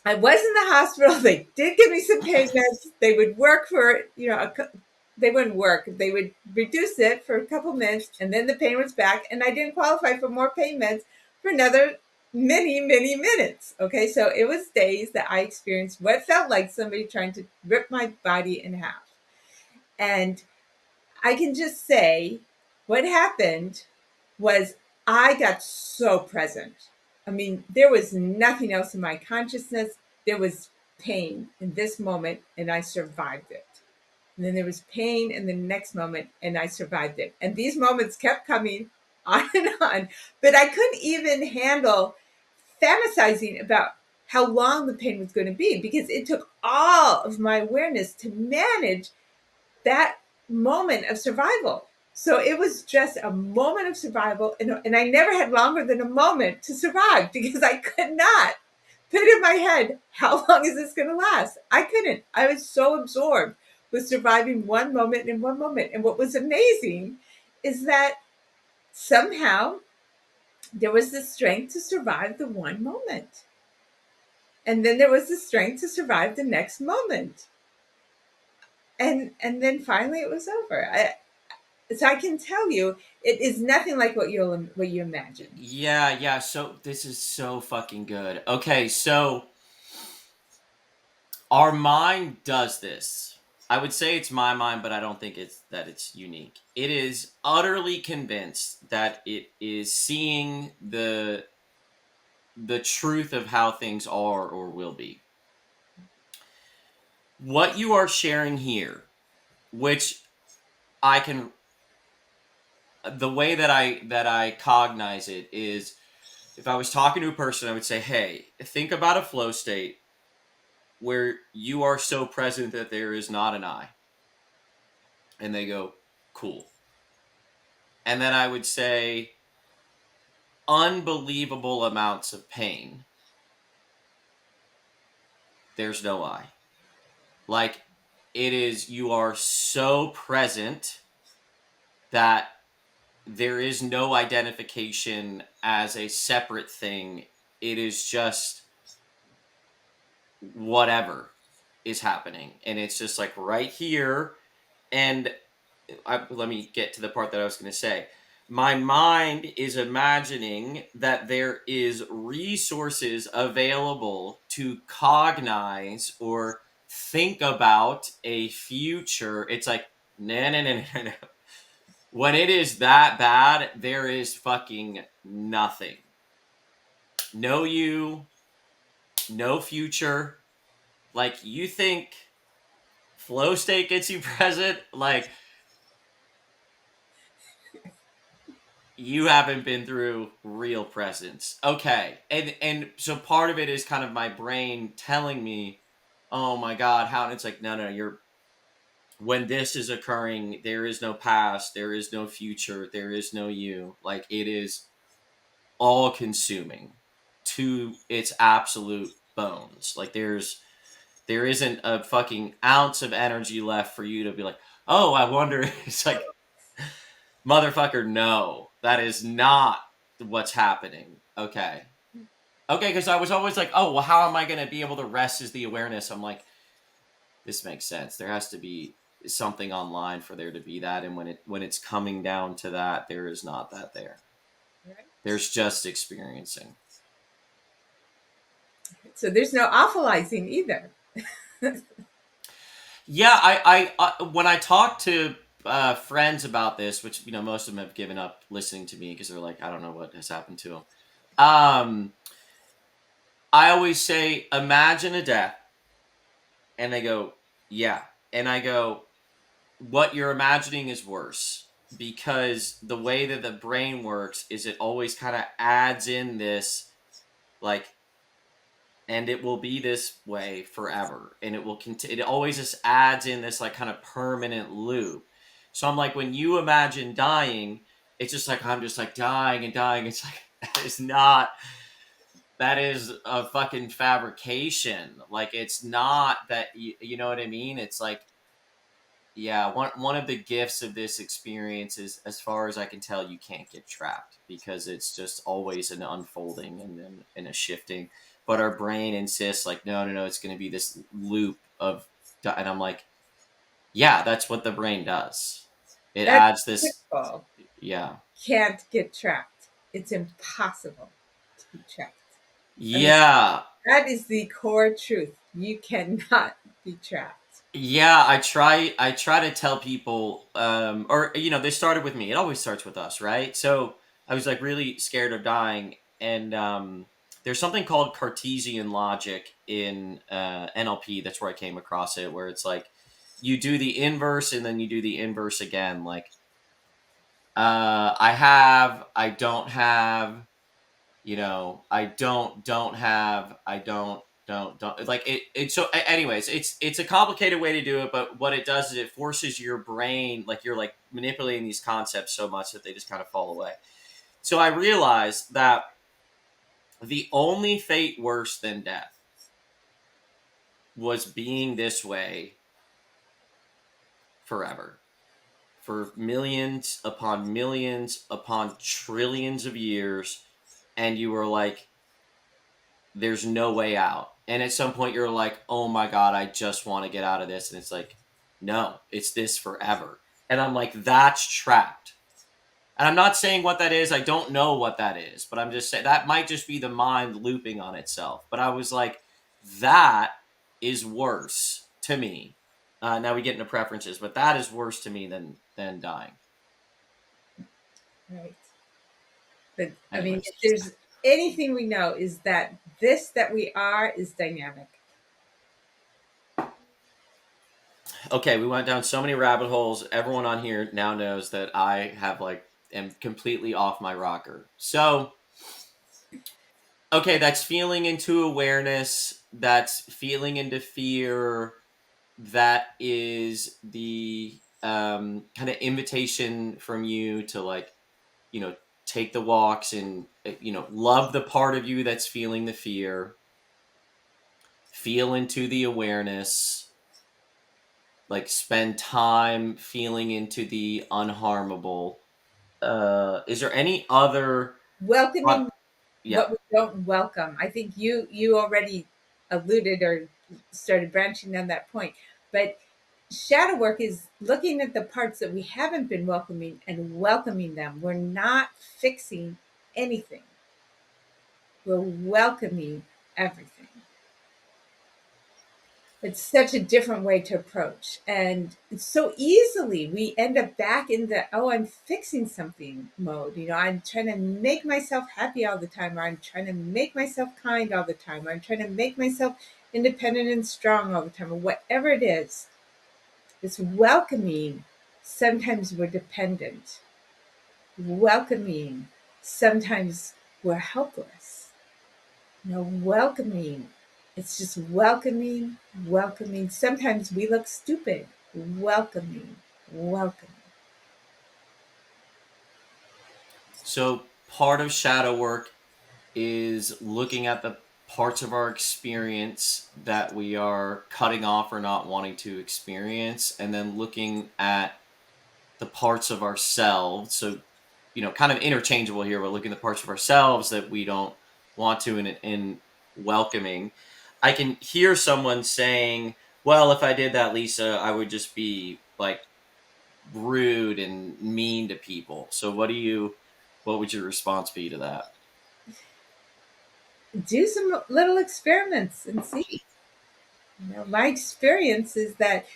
I was in the hospital. They did give me some pain meds. They would work for, they wouldn't work. They would reduce it for a couple minutes, and then the pain was back, and I didn't qualify for more pain meds for another many, many minutes. Okay, so it was days that I experienced what felt like somebody trying to rip my body in half. And I can just say what happened was I got so present. I mean, there was nothing else in my consciousness. There was pain in this moment, and I survived it. And then there was pain in the next moment, and I survived it. And these moments kept coming on and on. But I couldn't even handle fantasizing about how long the pain was going to be, because it took all of my awareness to manage that moment of survival. So it was just a moment of survival. And I never had longer than a moment to survive, because I could not put in my head, how long is this going to last? I couldn't. I was so absorbed with surviving one moment in one moment. And what was amazing is that somehow there was the strength to survive the one moment. And then there was the strength to survive the next moment. And then finally it was over. So I can tell you, it is nothing like what you imagine. Yeah, yeah. So this is so fucking good. Okay, so our mind does this. I would say it's my mind, but I don't think it's unique. It is utterly convinced that it is seeing the truth of how things are or will be. What you are sharing here, which I can, the way that I cognize it is, if I was talking to a person, I would say, "Hey, think about a flow state where you are so present that there is not an I." And they go, "Cool." And then I would say, "Unbelievable amounts of pain. There's no I." Like, it is, you are so present that there is no identification as a separate thing. It is just whatever is happening. And it's just like right here. And let me get to the part that I was going to say. My mind is imagining that there is resources available to cognize or think about a future. It's like, no, no, no, no, no. When it is that bad, there is fucking nothing. No you, no future. Like, you think flow state gets you present? Like, you haven't been through real presence. Okay. And so part of it is kind of my brain telling me, "Oh my god, how," and it's like, "No, no, you're, when this is occurring, there is no past, there is no future, there is no you. Like, it is all consuming to its absolute bones. Like there isn't a fucking ounce of energy left for you to be like, oh, I wonder. It's like, motherfucker, no, that is not what's happening. Okay. Okay, because I was always like, oh, well, how am I going to be able to rest as the awareness? I'm like, this makes sense. There has to be something online for there to be that, and when it's coming down to that, there is not that there. Right. There's just experiencing. So there's no awfulizing either. Yeah, I when I talk to friends about this, which most of them have given up listening to me because they're like, I don't know what has happened to them. I always say, imagine a death, and they go, yeah, and I go, what you're imagining is worse because the way that the brain works is it always kind of adds in this like, and it will be this way forever, and it will continue. It always just adds in this like kind of permanent loop. So I'm like, when you imagine dying, it's just like I'm just like dying and dying. It's like that is not, that is a fucking fabrication. Like it's not that, you know what I mean? It's like, yeah, one of the gifts of this experience is, as far as I can tell, you can't get trapped because it's just always an unfolding and a shifting. But our brain insists, like, no, no, no, it's going to be this loop of, and I'm like, yeah, that's what the brain does. It That adds this, principle yeah, can't get trapped. It's impossible to be trapped. I mean, yeah, that is the core truth. You cannot be trapped. yeah. I try to tell people, or this started with me. It always starts with us, right? So I was like really scared of dying, and there's something called Cartesian logic in NLP. That's where I came across it, where it's like you do the inverse and then you do the inverse again. Like, I have, I don't have, I don't have, I don't like it. So anyways, it's a complicated way to do it, but what it does is it forces your brain, like you're like manipulating these concepts so much that they just kind of fall away. So I realized that the only fate worse than death was being this way forever, for millions upon trillions of years, and you were like, there's no way out. And at some point you're like, oh my God, I just want to get out of this. And it's like, no, it's this forever. And I'm like, that's trapped. And I'm not saying what that is. I don't know what that is, but I'm just saying that might just be the mind looping on itself. But I was like, that is worse to me. Now we get into preferences, but that is worse to me than dying. Right. But I mean, Anyways, if there's anything we know is that this that we are is dynamic. okay, we went down so many rabbit holes. Everyone on here now knows that I have like am completely off my rocker. So, okay, that's feeling into awareness, that's feeling into fear, that is the kind of invitation from you to like, you know, take the walks and love the part of you that's feeling the fear, feel into the awareness, like spend time feeling into the unharmable. Is there any other Welcoming yeah. what we don't welcome. I think you already alluded or started branching on that point. But shadow work is looking at the parts that we haven't been welcoming and welcoming them. We're not fixing anything. We're welcoming everything. It's such a different way to approach. And so easily we end up back in the, oh, I'm fixing something mode. I'm trying to make myself happy all the time, or I'm trying to make myself kind all the time, or I'm trying to make myself independent and strong all the time, or whatever it is. It's welcoming. Sometimes we're dependent. Welcoming. Sometimes we're helpless. Welcoming. It's just welcoming, welcoming. Sometimes we look stupid. Welcoming, welcoming. So part of shadow work is looking at the parts of our experience that we are cutting off or not wanting to experience, and then looking at the parts of ourselves. So, kind of interchangeable here. We're looking at the parts of ourselves that we don't want to, and welcoming. I can hear someone saying, well, if I did that, Lisa, I would just be like rude and mean to people. So what would your response be to that? Do some little experiments and see. My experience is that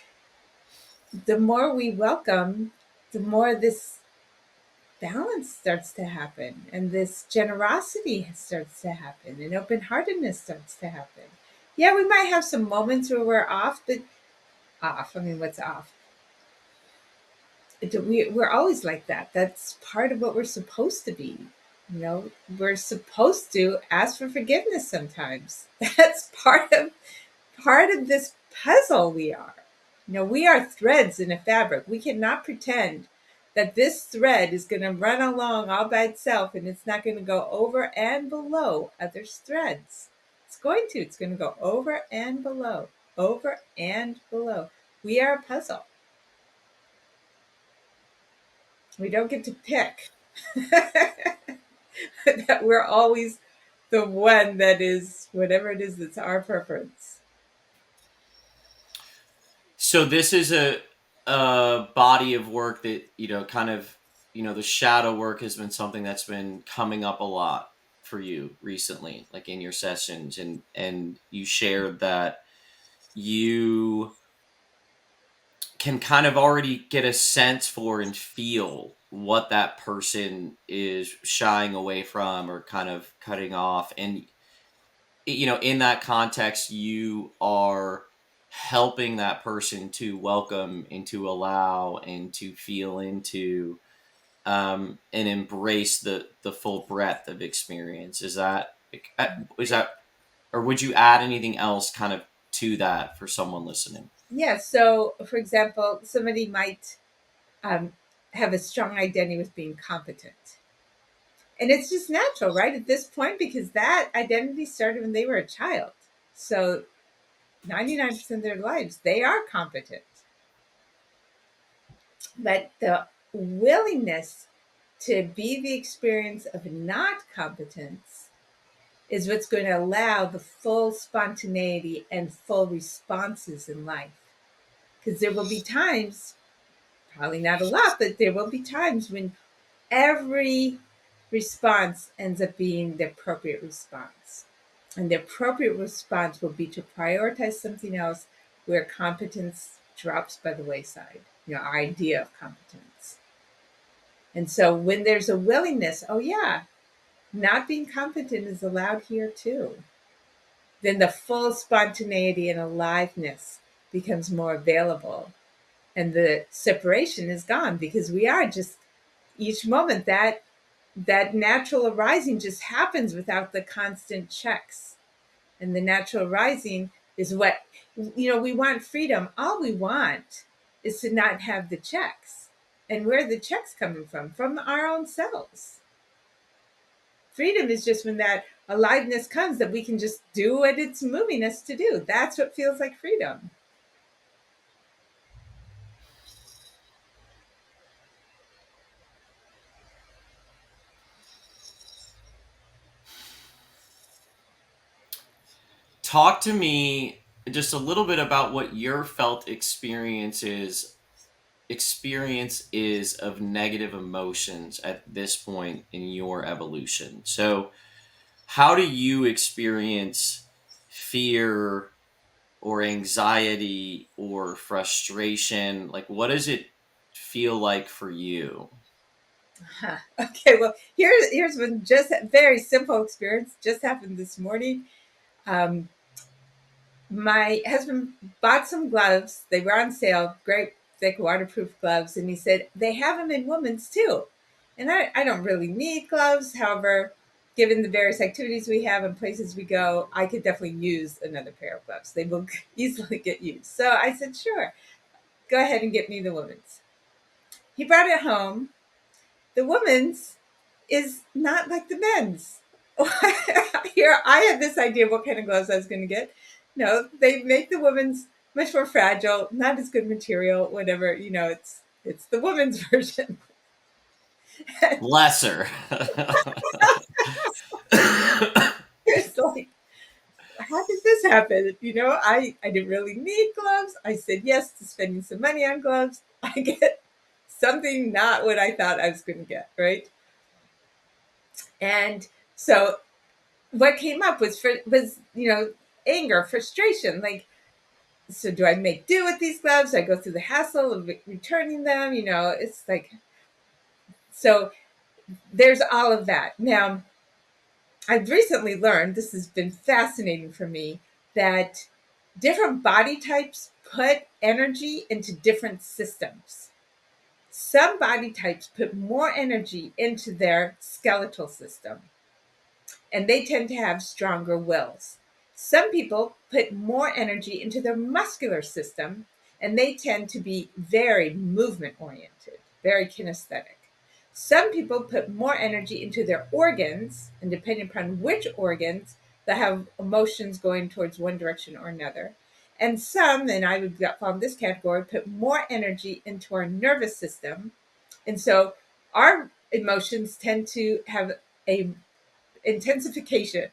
the more we welcome, the more this balance starts to happen, and this generosity starts to happen, and open heartedness starts to happen. Yeah, we might have some moments where we're off, but off. I mean, what's off? We're always like that. That's part of what we're supposed to be. We're supposed to ask for forgiveness sometimes. That's part of this puzzle we are. We are threads in a fabric. We cannot pretend that this thread is going to run along all by itself and it's not going to go over and below other threads. It's going to. It's going to go over and below, over and below. We are a puzzle. We don't get to pick that we're always the one that is whatever it is that's our preference. So this is a body of work that, kind of, the shadow work has been something that's been coming up a lot for you recently, like in your sessions, and you shared that you can kind of already get a sense for and feel what that person is shying away from or kind of cutting off. And in that context, you are helping that person to welcome and to allow and to feel into, and embrace the full breadth of experience. Is that, or would you add anything else kind of to that for someone listening? Yeah. So, for example, somebody might um, have a strong identity with being competent. And it's just natural, right? At this point, because that identity started when they were a child. So 99% of their lives, they are competent. But the willingness to be the experience of not competence is what's going to allow the full spontaneity and full responses in life. Because there will be times, probably not a lot, but there will be times when every response ends up being the appropriate response. And the appropriate response will be to prioritize something else where competence drops by the wayside, our idea of competence. And so when there's a willingness, oh, yeah, not being competent is allowed here too, then the full spontaneity and aliveness becomes more available. And the separation is gone because we are just each moment that natural arising just happens without the constant checks. And the natural arising is what, we want freedom. All we want is to not have the checks. And where are the checks coming from? From our own selves. Freedom is just when that aliveness comes that we can just do what it's moving us to do. That's what feels like freedom. Talk to me just a little bit about what your felt experience is of negative emotions at this point in your evolution. So, how do you experience fear or anxiety or frustration? Like, what does it feel like for you? Huh. Okay, well, here's one just very simple experience just happened this morning. Um, my husband bought some gloves. They were on sale, great thick waterproof gloves. And he said, they have them in women's too. And I don't really need gloves. However, given the various activities we have and places we go, I could definitely use another pair of gloves. They will easily get used. So I said, sure, go ahead and get me the women's. He brought it home. The women's is not like the men's. Here, I had this idea of what kind of gloves I was going to get. No, they make the women's much more fragile, not as good material, whatever. It's the women's version. Lesser. It's like, how did this happen? I didn't really need gloves. I said yes to spending some money on gloves. I get something not what I thought I was going to get, right? And so what came up was anger, frustration. Like, so do I make do with these gloves? Do I go through the hassle of returning them? It's like, so there's all of that. Now, I've recently learned, this has been fascinating for me, that different body types put energy into different systems. Some body types put more energy into their skeletal system, and they tend to have stronger wills. Some people put more energy into their muscular system, and they tend to be very movement oriented, very kinesthetic. Some people put more energy into their organs, and depending upon which organs, they have emotions going towards one direction or another. And some, and I would fall in this category, put more energy into our nervous system. And so our emotions tend to have a intensification.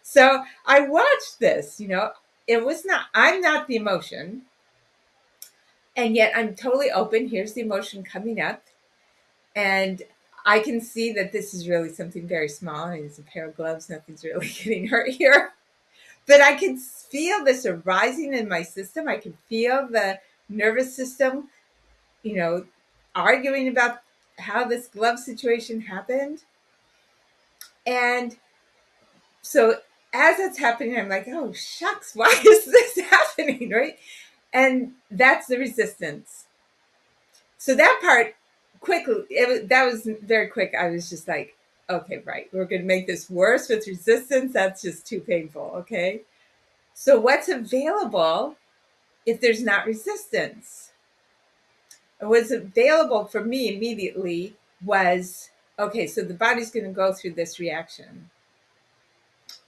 So I watched this. It was not, I'm not the emotion. And yet I'm totally open. Here's the emotion coming up. And I can see that this is really something very small. I mean, it's a pair of gloves. Nothing's really getting hurt here. But I can feel this arising in my system. I can feel the nervous system, you know, arguing about how this glove situation happened. And so as it's happening, I'm like, oh, shucks, why is this happening? Right. And that's the resistance. So that part quickly, that was very quick. I was just like, okay, right. We're going to make this worse with resistance. That's just too painful. Okay. So what's available if there's not resistance? And what's available for me immediately was, okay, so the body's going to go through this reaction.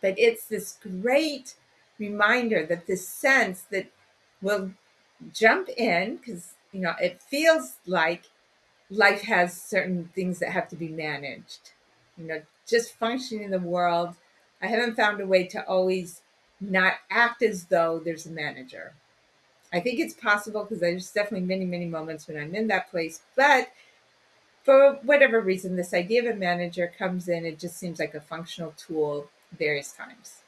But it's this great reminder that this sense that will jump in because, it feels like life has certain things that have to be managed. Just functioning in the world. I haven't found a way to always not act as though there's a manager. I think it's possible because there's definitely many, many moments when I'm in that place. But for whatever reason, this idea of a manager comes in. It just seems like a functional tool various times.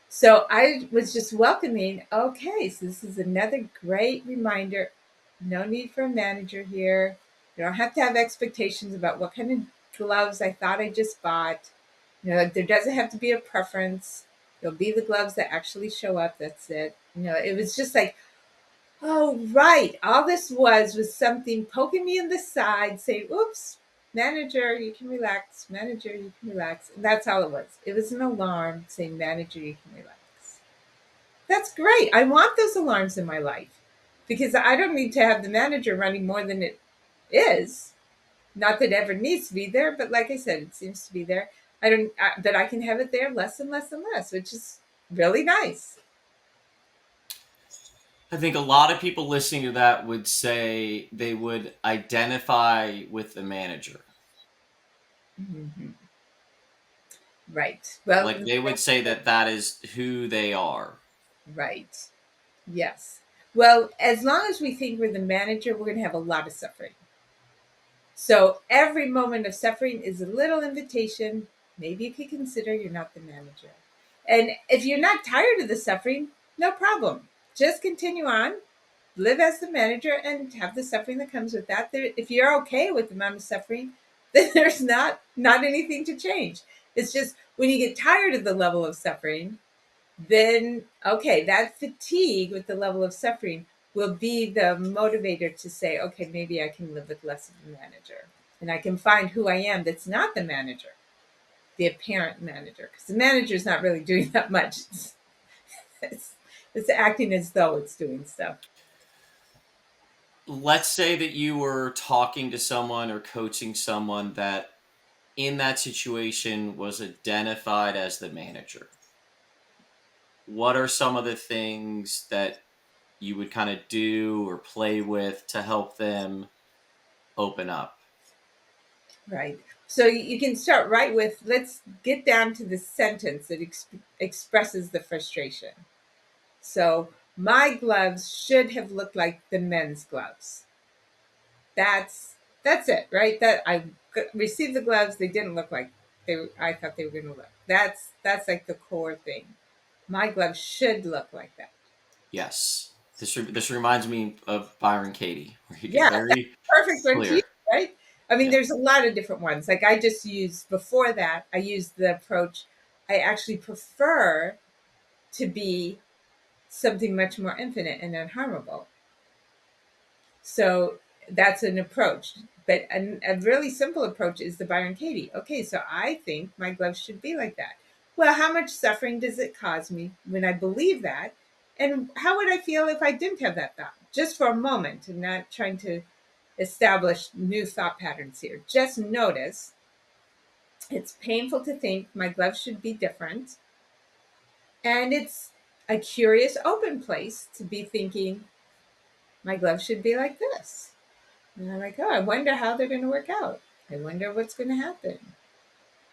So I was just welcoming, okay, so this is another great reminder. No need for a manager here. You don't have to have expectations about what kind of gloves I thought I just bought. There doesn't have to be a preference. There'll be the gloves that actually show up. That's it. It was just like, oh, right. All this was something poking me in the side saying, oops, manager, you can relax. Manager, you can relax. And that's all it was. It was an alarm saying, manager, you can relax. That's great. I want those alarms in my life because I don't need to have the manager running more than it is. Not that it ever needs to be there, but like I said, it seems to be there. But I can have it there less and less and less, which is really nice. I think a lot of people listening to that would say they would identify with the manager. Mhm. Right. Well, Like they would say that that is who they are. right. Yes. Well, as long as we think we're the manager, we're going to have a lot of suffering. So every moment of suffering is a little invitation. Maybe you could consider you're not the manager. And if you're not tired of the suffering, no problem. Just continue on, live as the manager, and have the suffering that comes with that. If you're okay with the amount of suffering, then there's not anything to change. It's just when you get tired of the level of suffering, then okay, that fatigue with the level of suffering will be the motivator to say, okay, maybe I can live with less of the manager and I can find who I am that's not the manager, the apparent manager, because the manager is not really doing that much. It's, it's acting as though it's doing stuff. Let's say that you were talking to someone or coaching someone that in that situation was identified as the manager, what are some of the things that you would kind of do or play with to help them open up? Right. So you can start right with, let's get down to the sentence that expresses the frustration. So my gloves should have looked like the men's gloves. That's it, right? That I received the gloves, they didn't look like I thought they were going to look. That's like the core thing. My gloves should look like that. Yes. This reminds me of Byron Katie, where you get Yeah, that's very a perfect one to use, clear. right? I mean, Yeah. there's a lot of different ones. Like I just used before that, I used the approach. I actually prefer to be something much more infinite and unharmable. So that's an approach. But a really simple approach is the Byron Katie. Okay, so I think my gloves should be like that. Well, how much suffering does it cause me when I believe that? And how would I feel if I didn't have that thought? Just for a moment, and not trying to establish new thought patterns here. Just notice it's painful to think my gloves should be different. And it's a curious, open place to be thinking my gloves should be like this. And I'm like, oh, I wonder how they're going to work out. I wonder what's going to happen.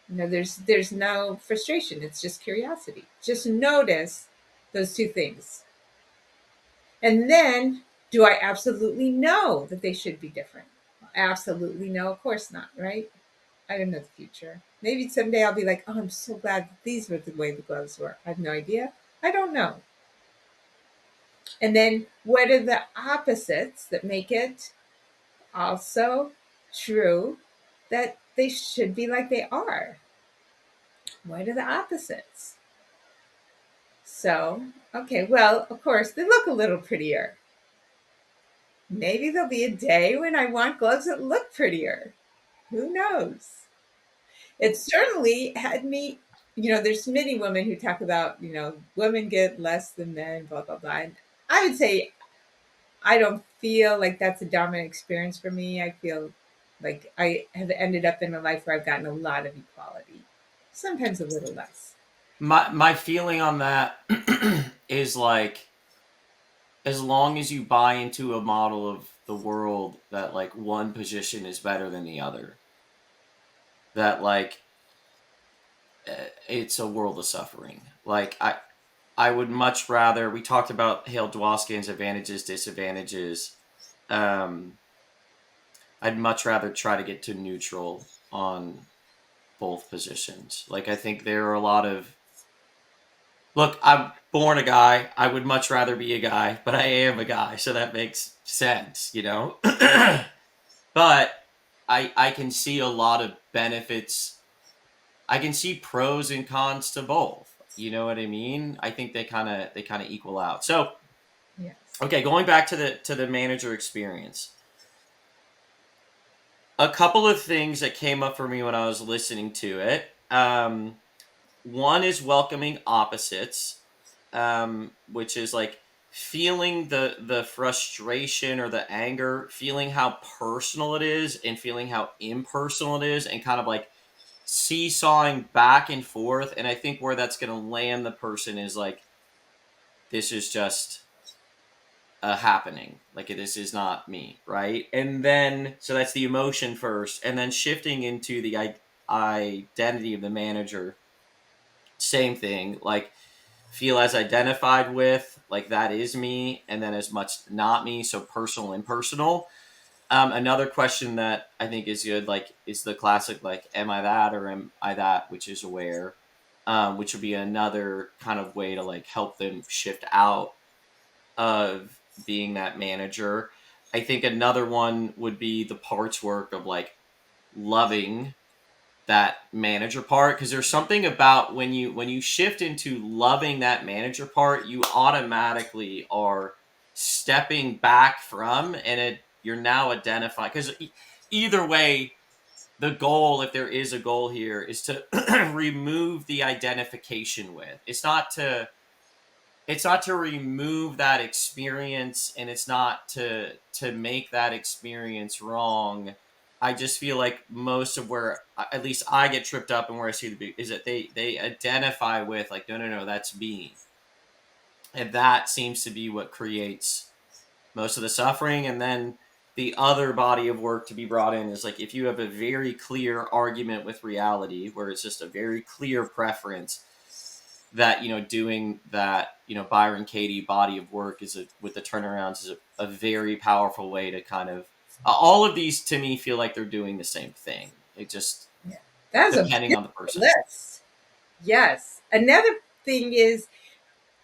There's no frustration. It's just curiosity. Just notice those two things. And then, do I absolutely know that they should be different? Absolutely no, of course not, right? I don't know the future. Maybe someday I'll be like, oh, I'm so glad that these were the way the gloves were. I have no idea. I don't know. And then, what are the opposites that make it also true that they should be like they are? What are the opposites? So, okay, well, of course, they look a little prettier. Maybe there'll be a day when I want gloves that look prettier. Who knows? It certainly had me, there's many women who talk about, women get less than men, blah, blah, blah. And I would say I don't feel like that's a dominant experience for me. I feel like I have ended up in a life where I've gotten a lot of equality, sometimes a little less. My feeling on that is like, as long as you buy into a model of the world that like one position is better than the other, that like it's a world of suffering. Like I would much rather, we talked about Hale Dwoskin's advantages, disadvantages. Um, I'd much rather try to get to neutral on both positions. Like I think there are a lot of, look, I'm born a guy. I would much rather be a guy, but I am a guy, so that makes sense, you know. But I can see a lot of benefits. I can see pros and cons to both. You know what I mean? I think they kind of equal out. So, Yes. okay, going back to the manager experience. A couple of things that came up for me when I was listening to it. One is welcoming opposites, which is like feeling the frustration or the anger, feeling how personal it is, and feeling how impersonal it is, and kind of like seesawing back and forth. And I think where that's going to land the person is like, this is just a happening. Like this is not me, right? And then so that's the emotion first, and then shifting into the identity of the manager. Same thing. Like feel as identified with, like that is me, and then as much not me. So personal and impersonal. Another question that I think is good, like, is the classic, like, am I that or am I that, which is aware, which would be another kind of way to like help them shift out of being that manager. I think another one would be the parts work of like loving that manager part, because there's something about when you shift into loving that manager part, you automatically are stepping back from, and you're now identifying, because either way, the goal, if there is a goal here, is to remove the identification with. It's not to remove that experience, and it's not to make that experience wrong. I just feel like most of where at least I get tripped up and where I see the is that they identify with like no, no, no, that's me, and that seems to be what creates most of the suffering. And then the other body of work to be brought in is like if you have a very clear argument with reality where it's just a very clear preference that doing that Byron Katie body of work is with the turnarounds is a very powerful way to kind of all of these to me feel like they're doing the same thing. It just Yeah. That's a depending on the beautiful person. list. Yes. Another thing is,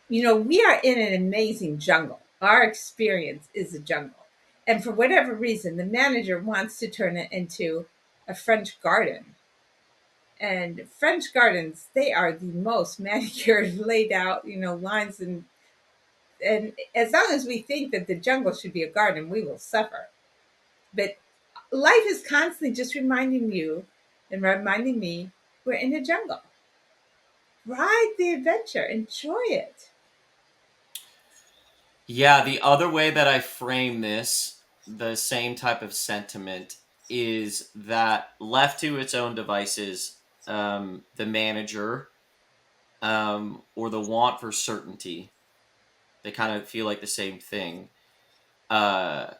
we are in an amazing jungle. Our experience is a jungle. And for whatever reason, the manager wants to turn it into a French garden. And French gardens, they are the most manicured, laid out, lines, and as long as we think that the jungle should be a garden, we will suffer. But life is constantly just reminding you and reminding me we're in a jungle. Ride the adventure, enjoy it. Yeah, the other way that I frame this, the same type of sentiment, is that left to its own devices, the manager or the want for certainty, they kind of feel like the same thing. Uh,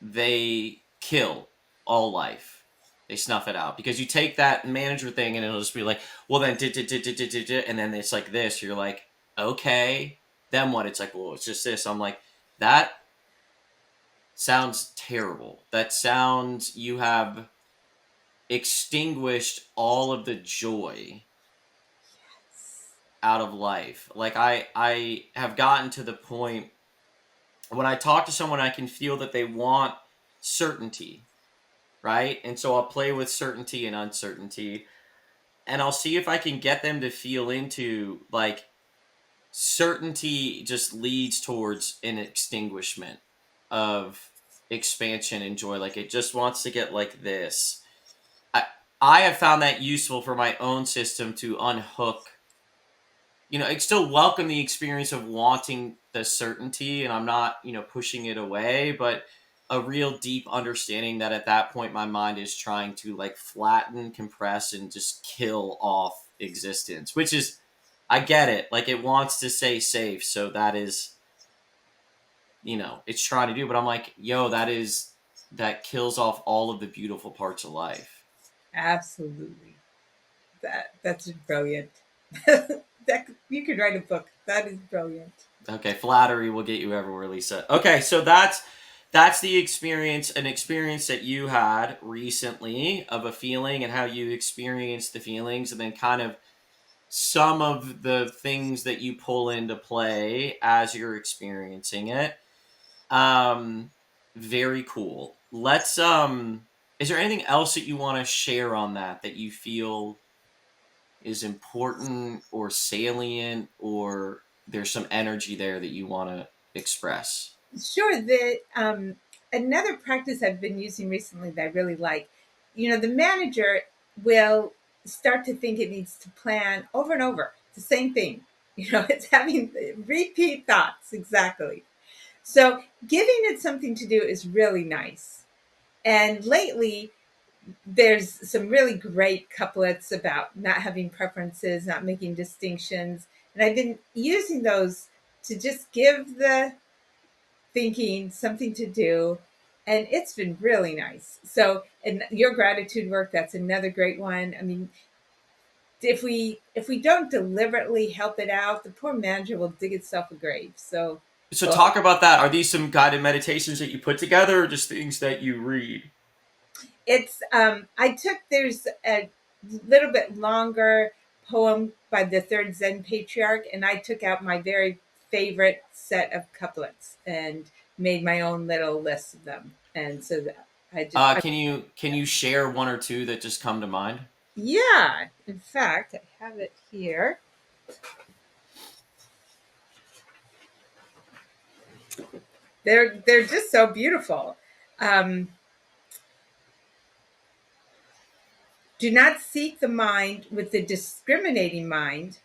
they kill all life. They snuff it out because you take that manager thing and it'll just be like, well, then, and then it's like this. You're like, okay, then what? It's like, well, it's just this. I'm like, that sounds terrible. That sounds, you have extinguished all of the joy out of life. Like I have gotten to the point when I talk to someone, I can feel that they want certainty, right? And so I'll play with certainty and uncertainty, and I'll see if I can get them to feel into like certainty just leads towards an extinguishment of expansion and joy. Like it just wants to get like this. I I have found that useful for my own system to unhook. I still welcome the experience of wanting the certainty, and I'm not pushing it away, but a real deep understanding that at that point my mind is trying to like flatten, compress, and just kill off existence, which is, I get it, like it wants to stay safe, so that is it's trying to do, but I'm like, yo, that kills off all of the beautiful parts of life. Absolutely. That's brilliant. That you could write a book. That is brilliant. Okay, flattery will get you everywhere, Lisa. Okay, so that's the experience, an experience that you had recently of a feeling and how you experienced the feelings, and then kind of some of the things that you pull into play as you're experiencing it. Um, very cool. Let's is there anything else that you want to share on that you feel is important or salient, or there's some energy there that you want to express? Sure. Another practice I've been using recently that I really like, the manager will start to think it needs to plan over and over the same thing. It's having repeat thoughts exactly. So giving it something to do is really nice. And lately, there's some really great couplets about not having preferences, not making distinctions. And I've been using those to just give the thinking something to do. And it's been really nice. So, and your gratitude work, that's another great one. I mean, if we don't deliberately help it out, the poor manager will dig itself a grave. So, So well, talk about that. Are these some guided meditations that you put together, or just things that you read? it's I took there's a little bit longer poem by the third Zen patriarch, and I took out my very favorite set of couplets and made my own little list of them. And so that Can you share one or two that just come to mind? yeah, in fact, I have it here. They're just so beautiful. Um, Do not seek the mind with the discriminating mind,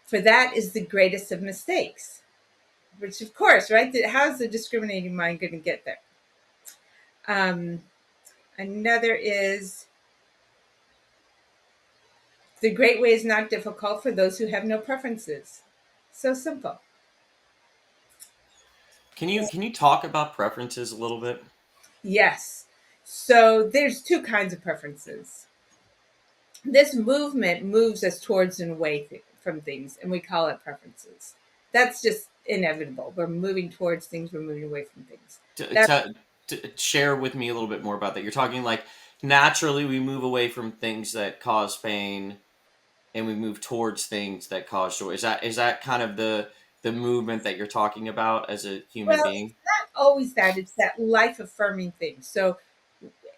for that is the greatest of mistakes. Which, of course, right? How's the discriminating mind going to get there? Um, Another is the great way is not difficult for those who have no preferences. So simple. Can you talk about preferences a little bit? Yes. So there's two kinds of preferences. This movement moves us towards and away from things, and we call it preferences. That's just inevitable. We're moving towards things, we're moving away from things. To, That to, to share with me a little bit more about that. You're talking like naturally we move away from things that cause pain and we move towards things that cause joy. Is that kind of the movement that you're talking about as a human well, being? it's not always that. It's that life affirming thing. So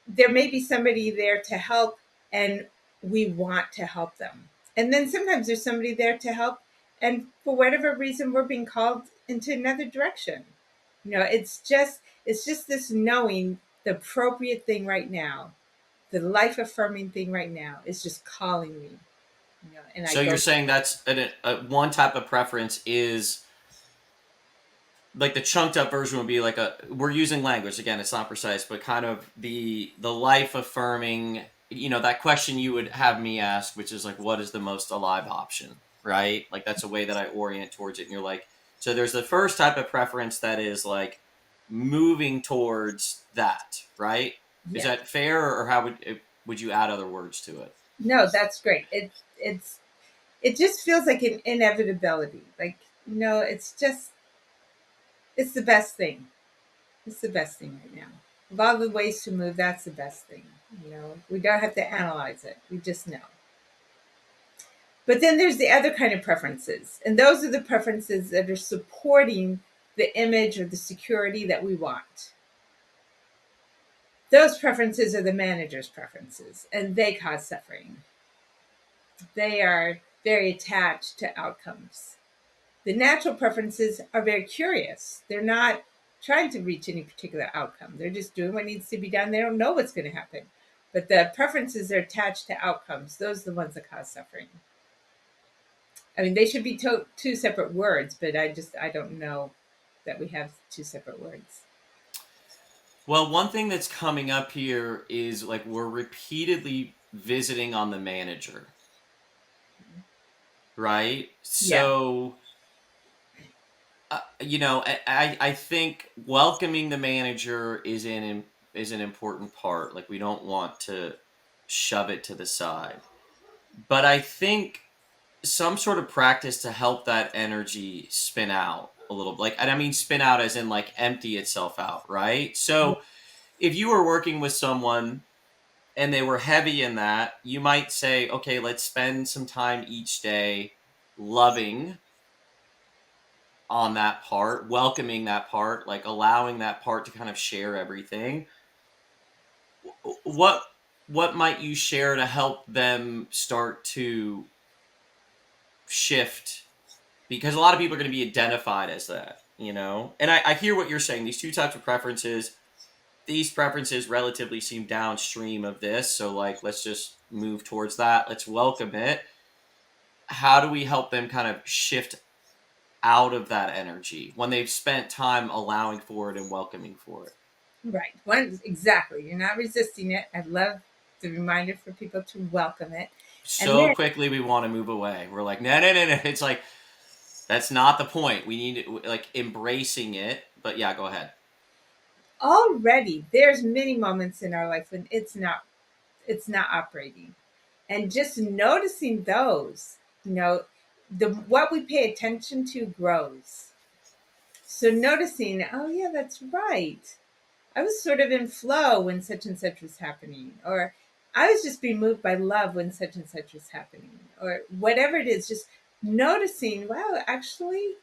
there may be somebody there to help, and we want to help them. And then sometimes there's somebody there to help, and for whatever reason, we're being called into another direction. It's just this knowing the appropriate thing right now, the life affirming thing right now is just calling me. And I So you're go, saying that's one type of preference is like the chunked up version would be like a we're using language again, it's not precise, but kind of the life affirming, that question you would have me ask, which is like what is the most alive option, right? Like that's a way that I orient towards it. And you're like, so there's the first type of preference that is like moving towards that, right? Is yeah, that fair, or how would you add other words to it? no, that's great. It just feels like an inevitability. Like, it's the best thing. It's the best thing right now. Of all the ways to move, that's the best thing. We don't have to analyze it. We just know. But then there's the other kind of preferences. And those are the preferences that are supporting the image or the security that we want. Those preferences are the manager's preferences, and they cause suffering. They are very attached to outcomes. The natural preferences are very curious. They're not trying to reach any particular outcome. They're just doing what needs to be done. They don't know what's going to happen. But the preferences are attached to outcomes. Those are the ones that cause suffering. I mean, they should be two separate words, but I don't know that we have two separate words. Well, one thing that's coming up here is like we're repeatedly visiting on the manager, right? Yeah, So, I think welcoming the manager is an important part. Like we don't want to shove it to the side, but I think some sort of practice to help that energy spin out a little, like, and I mean spin out as in like empty itself out, right? So if you were working with someone and they were heavy in that, you might say, okay, let's spend some time each day loving on that part, welcoming that part, like allowing that part to kind of share everything. What what might you share to help them start to shift? Because a lot of people are going to be identified as that, And I hear what you're saying. These two types of preferences, these preferences relatively seem downstream of this. So like let's just move towards that. Let's welcome it. How do we help them kind of shift out of that energy when they've spent time allowing for it and welcoming for it? right. One exactly. You're not resisting it. I love the reminder for people to welcome it. And So then quickly we want to move away. We're like, no, no, no, no. It's like that's not the point. We need to, like embracing it. But yeah, go ahead. already there's many moments in our life when it's not operating. And just noticing those, the what we pay attention to grows. So noticing, oh yeah, that's right. I was sort of in flow when such and such was happening, or I was just being moved by love when such and such was happening, or whatever it is, just noticing, wow, actually,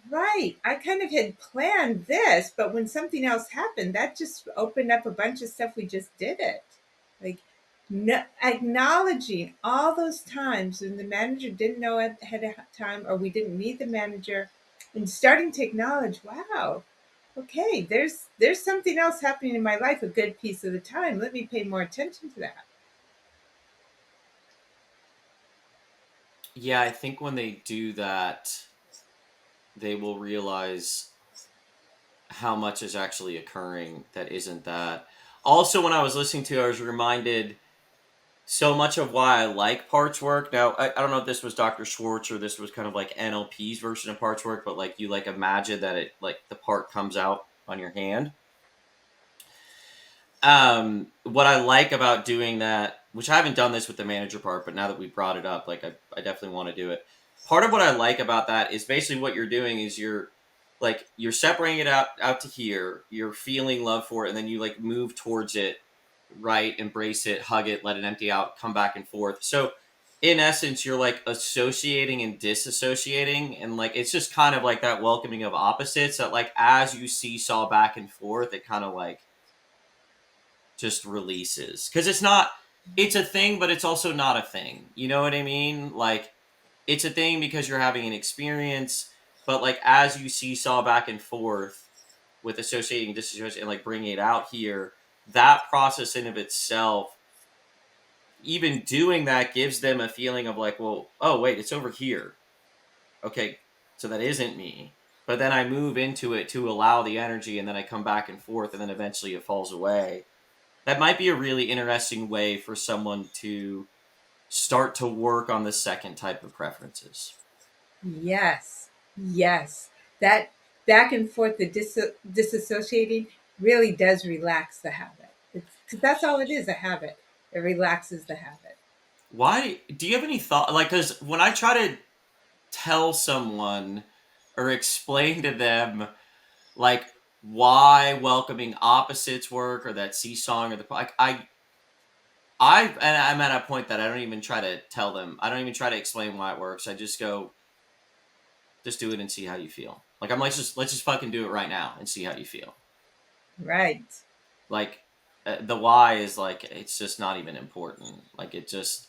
right. I kind of had planned this, but when something else happened, that just opened up a bunch of stuff. We just did it. Like, no, acknowledging all those times when the manager didn't know ahead of time, or we didn't need the manager, and starting to acknowledge, wow, okay, there's something else happening in my life a good piece of the time. Let me pay more attention to that. Yeah, I think when they do that, they will realize how much is actually occurring that isn't that. Also, when I was listening to it, I was reminded so much of why I like parts work. Now, I don't know if this was Dr. Schwartz or this was kind of like NLP's version of parts work, but like you like imagine that it like the part comes out on your hand. What I like about doing that, which I haven't done this with the manager part, but now that we brought it up, like I definitely want to do it. Part of what I like about that is basically what you're doing is you're separating it out to here, you're feeling love for it, and then you like move towards it, right? Embrace it, hug it, let it empty out, come back and forth. So in essence, you're like associating and disassociating, and like it's just kind of like that welcoming of opposites that like as you seesaw back and forth, it kind of like just releases because it's a thing but it's also not a thing, you know what I mean? Like it's a thing because you're having an experience, but like as you seesaw back and forth with associating disassociating and like bringing it out here, that process in of itself, even doing that gives them a feeling of like, well, oh wait, it's over here, okay, so that isn't me. But then I move into it to allow the energy and then I come back and forth and then eventually it falls away. That might be a really interesting way for someone to start to work on the second type of preferences. Yes, yes. That back and forth, the disassociating really does relax the habit. Because that's all it is, a habit. It relaxes the habit. Why do you have any thought? Like, because when I try to tell someone or explain to them, like, why welcoming opposites work or that seesawing or the like, and I'm at a point that I don't even try to tell them. I don't even try to explain why it works. I just go, just do it and see how you feel. Like I'm like, just let's just fucking do it right now and see how you feel. Right. Like the why is like it's just not even important. Like it just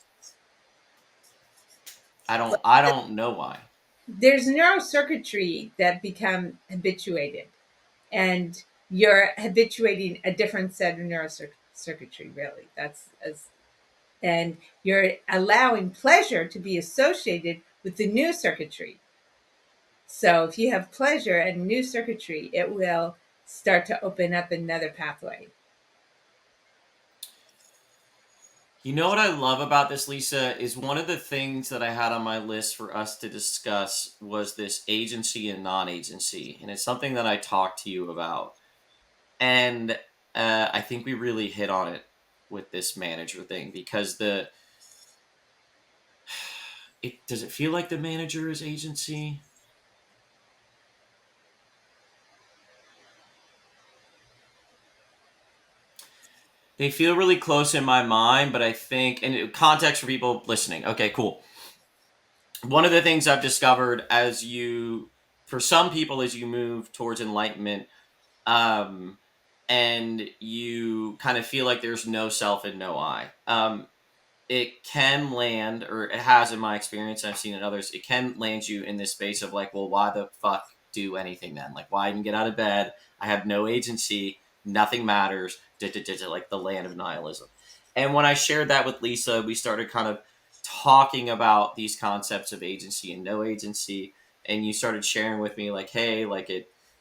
I don't know why. There's neurocircuitry that become habituated, and you're habituating a different set of neurocircuitry, really. That's as and you're allowing pleasure to be associated with the new circuitry. So if you have pleasure and new circuitry, it will start to open up another pathway. You know what I love about this, Lisa, is one of the things that I had on my list for us to discuss was this agency and non-agency, and it's something that I talked to you about, and I think we really hit on it with this manager thing because it does it feel like the manager is agency? They feel really close in my mind, but I think, and context for people listening. Okay, cool. One of the things I've discovered for some people, as you move towards enlightenment, um, and you kind of feel like there's no self and no I. It can land, or it has in my experience, and I've seen in others, it can land you in this space of like, well, why the fuck do anything then? Like, why even get out of bed? I have no agency. Nothing matters. Like the land of nihilism. And when I shared that with Lisa, we started kind of talking about these concepts of agency and no agency. And you started sharing with me, like, hey, like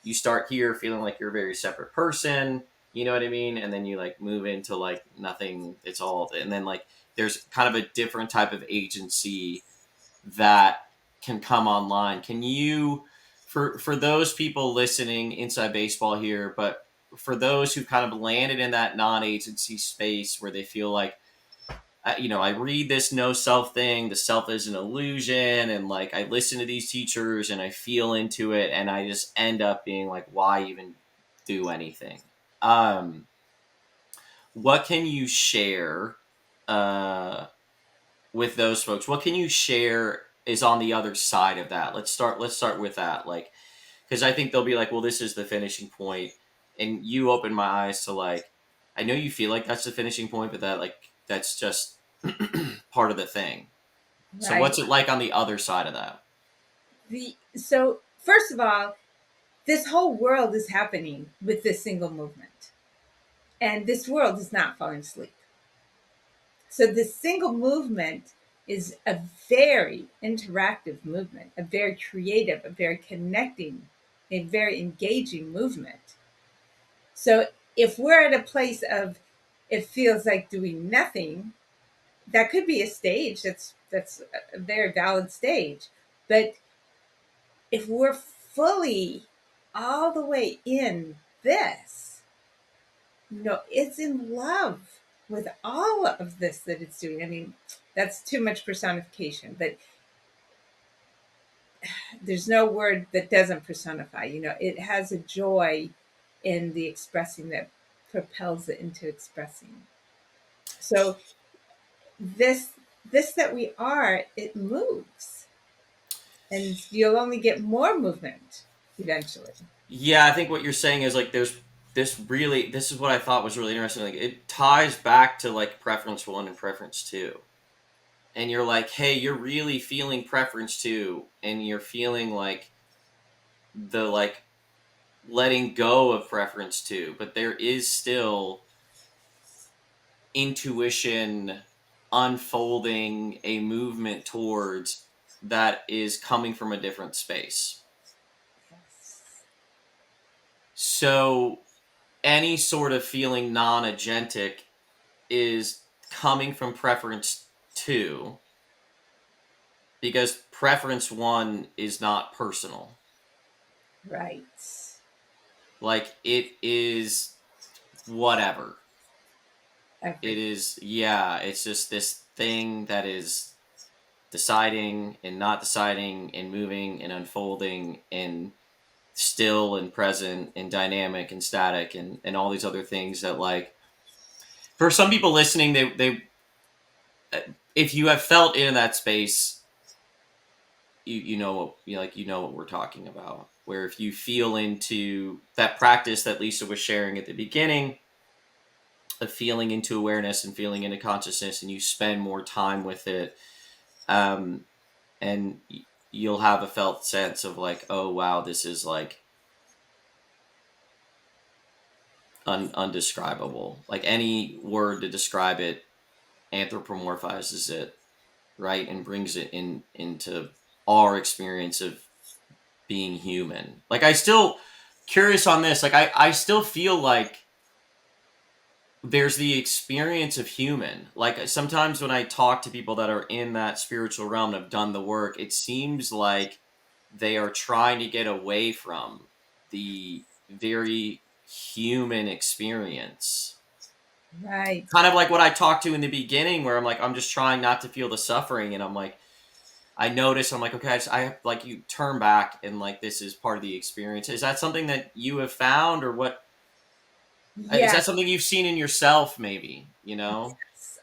you start here feeling like you're a very separate person. You know what I mean? And then you like move into like nothing. It's all, and then like there's kind of a different type of agency that can come online. Can you, for those people listening inside baseball here, but for those who kind of landed in that non-agency space where they feel like, I read this no self thing, the self is an illusion, and like I listen to these teachers and I feel into it, and I just end up being like, why even do anything? Um, what can you share uh, with those folks? What can you share is on the other side of that? Let's start with that. Like, because I think they'll be like, well, this is the finishing point, and you open my eyes to like, I know you feel like that's the finishing point, but that's just part of the thing. So what's Right. it like on the other side of that? So first of all, this whole world is happening with this single movement. And this world is not falling asleep. So this single movement is a very interactive movement, a very creative, a very connecting, a very engaging movement. So if we're at a place of it feels like doing nothing. That could be a stage. That's a very valid stage. But if we're fully all the way in this, it's in love with all of this that it's doing. I mean, that's too much personification, but there's no word that doesn't personify. It has a joy in the expressing that propels it into expressing. So this that we are, it moves, and you'll only get more movement eventually. Yeah, I think what you're saying is like there's this is what I thought was really interesting. Like it ties back to like preference one and preference two. And you're like, hey, you're really feeling preference two, and you're feeling like the like letting go of preference two, but there is still intuition unfolding a movement towards that is coming from a different space. Yes. So any sort of feeling non-agentic is coming from preference two, because preference one is not personal. Right. Like it is whatever. It Everything. is, yeah, it's just this thing that is deciding and not deciding and moving and unfolding and still and present and dynamic and static and all these other things that like for some people listening they if you have felt in that space you know what you know what we're talking about, where if you feel into that practice that Lisa was sharing at the beginning of feeling into awareness and feeling into consciousness and you spend more time with it, um and you'll have a felt sense of like, oh wow, this is like undescribable. Like any word to describe it anthropomorphizes it, right, and brings it into our experience of being human. Like I still curious on this. Like I still feel like there's the experience of human. Like sometimes when I talk to people that are in that spiritual realm and have done the work, it seems like they are trying to get away from the very human experience. Right. Kind of like what I talked to in the beginning, where I'm like, I'm just trying not to feel the suffering, and I'm like, I notice, I'm like, okay, I have like you turn back, and like this is part of the experience. Is that something that you have found, or what? Is Yeah. that something you've seen in yourself, maybe? You know?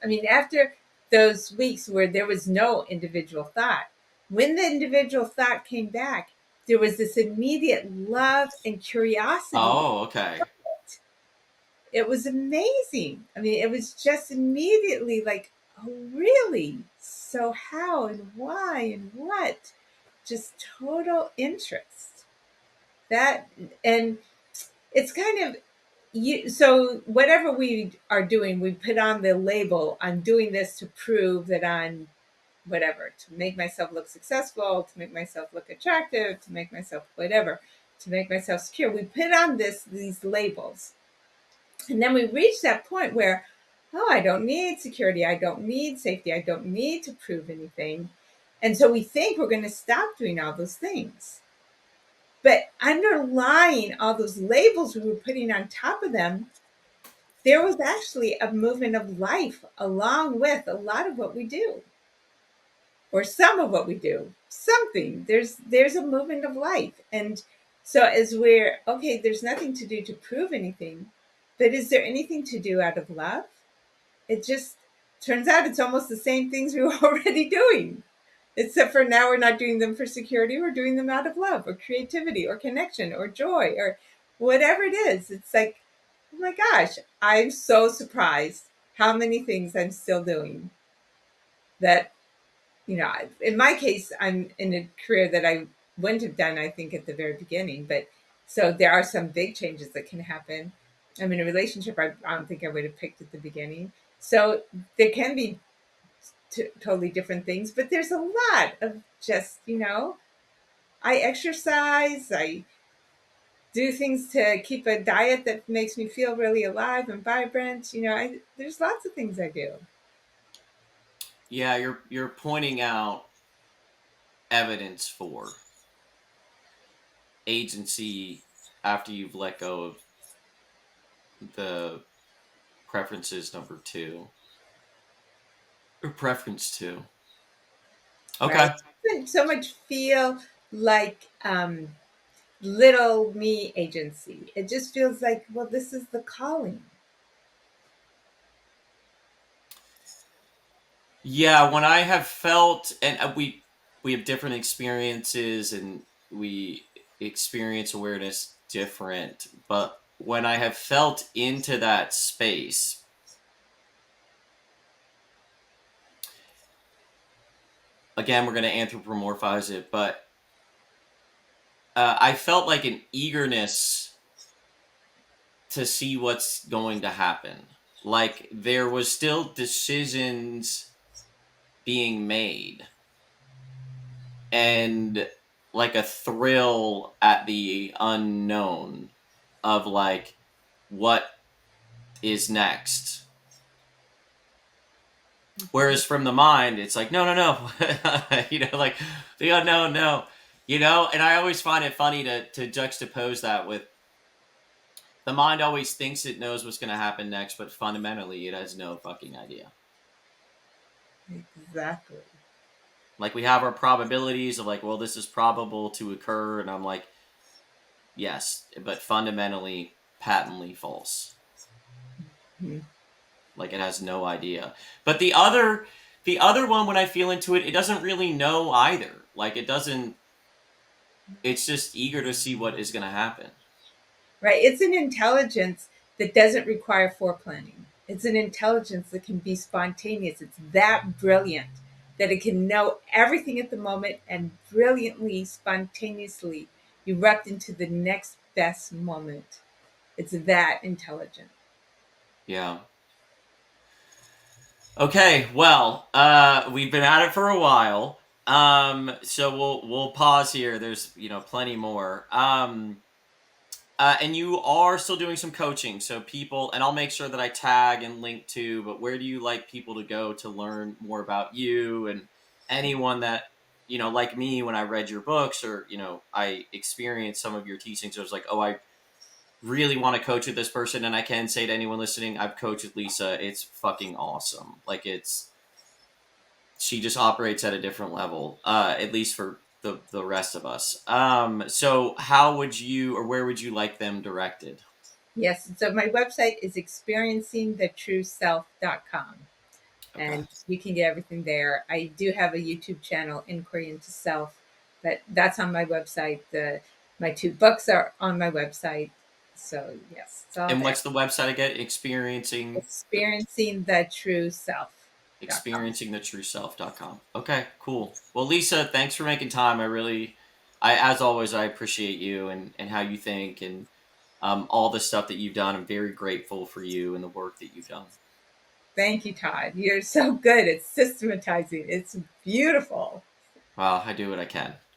I mean, after those weeks where there was no individual thought, when the individual thought came back, there was this immediate love and curiosity. Oh, okay. It was amazing. I mean, it was just immediately like, oh, really? So, how and why and what? Just total interest. That, and it's kind of, so whatever we are doing, we put on the label, I'm doing this to prove that I'm whatever, to make myself look successful, to make myself look attractive, to make myself whatever, to make myself secure. We put on these labels. And then we reach that point where, oh, I don't need security, I don't need safety, I don't need to prove anything. And so we think we're going to stop doing all those things. But underlying all those labels we were putting on top of them, there was actually a movement of life along with a lot of what we do, or some of what we do. Something, there's a movement of life. And so as we're okay, there's nothing to do to prove anything, but is there anything to do out of love? It just turns out it's almost the same things we were already doing, except for now we're not doing them for security, we're doing them out of love or creativity or connection or joy or whatever it is. It's like, oh my gosh, I'm so surprised how many things I'm still doing that, in my case, I'm in a career that I wouldn't have done, I think, at the very beginning. But so there are some big changes that can happen. I'm in a relationship I don't think I would have picked at the beginning. So there can be totally different things, but there's a lot of just, I exercise, I do things to keep a diet that makes me feel really alive and vibrant. There's lots of things I do. Yeah, you're pointing out evidence for agency after you've let go of the preferences number two or preference two. Right? Okay. It doesn't so much feel like little me agency. It just feels like, well, this is the calling. Yeah, when I have felt, and we have different experiences, and we experience awareness different. But when I have felt into that space, again, we're going to anthropomorphize it, but I felt like an eagerness to see what's going to happen. Like there was still decisions being made, and like a thrill at the unknown of like what is next. Whereas from the mind, it's like, no, no, no, like the unknown, no, And I always find it funny to juxtapose that with the mind always thinks it knows what's going to happen next, but fundamentally, it has no fucking idea. Exactly. Like we have our probabilities of like, well, this is probable to occur, and I'm like, yes, but fundamentally, patently false. Mhm. Like it has no idea. But the other one, when I feel into it, it doesn't really know either. Like it doesn't. It's just eager to see what is going to happen. Right? It's an intelligence that doesn't require foreplanning. It's an intelligence that can be spontaneous. It's that brilliant that it can know everything at the moment and brilliantly, spontaneously erupt into the next best moment. It's that intelligent. Yeah. Okay. Well, we've been at it for a while. So we'll pause here. There's plenty more. And you are still doing some coaching, so people, and I'll make sure that I tag and link to. But where do you like people to go to learn more about you and anyone that like me, when I read your books or I experienced some of your teachings, I was like, oh, I really want to coach with this person, and I can say to anyone listening, I've coached with Lisa. It's fucking awesome. Like she just operates at a different level, at least for the rest of us. So how would you, or where would you like them directed? Yes. So my website is experiencingthetrueself.com. Okay. And you can get everything there. I do have a YouTube channel, Inquiry into Self, but that's on my website. My two books are on my website. So yes, it's all And there. what's the website again? Experiencingthetrueself.com. Experiencingthetrueself.com. Okay, cool. Well, Lisa, thanks for making time. As always, I appreciate you and how you think and all the stuff that you've done. I'm very grateful for you and the work that you've done. Thank you, Todd. You're so good at systematizing. It's beautiful. Well, I do what I can.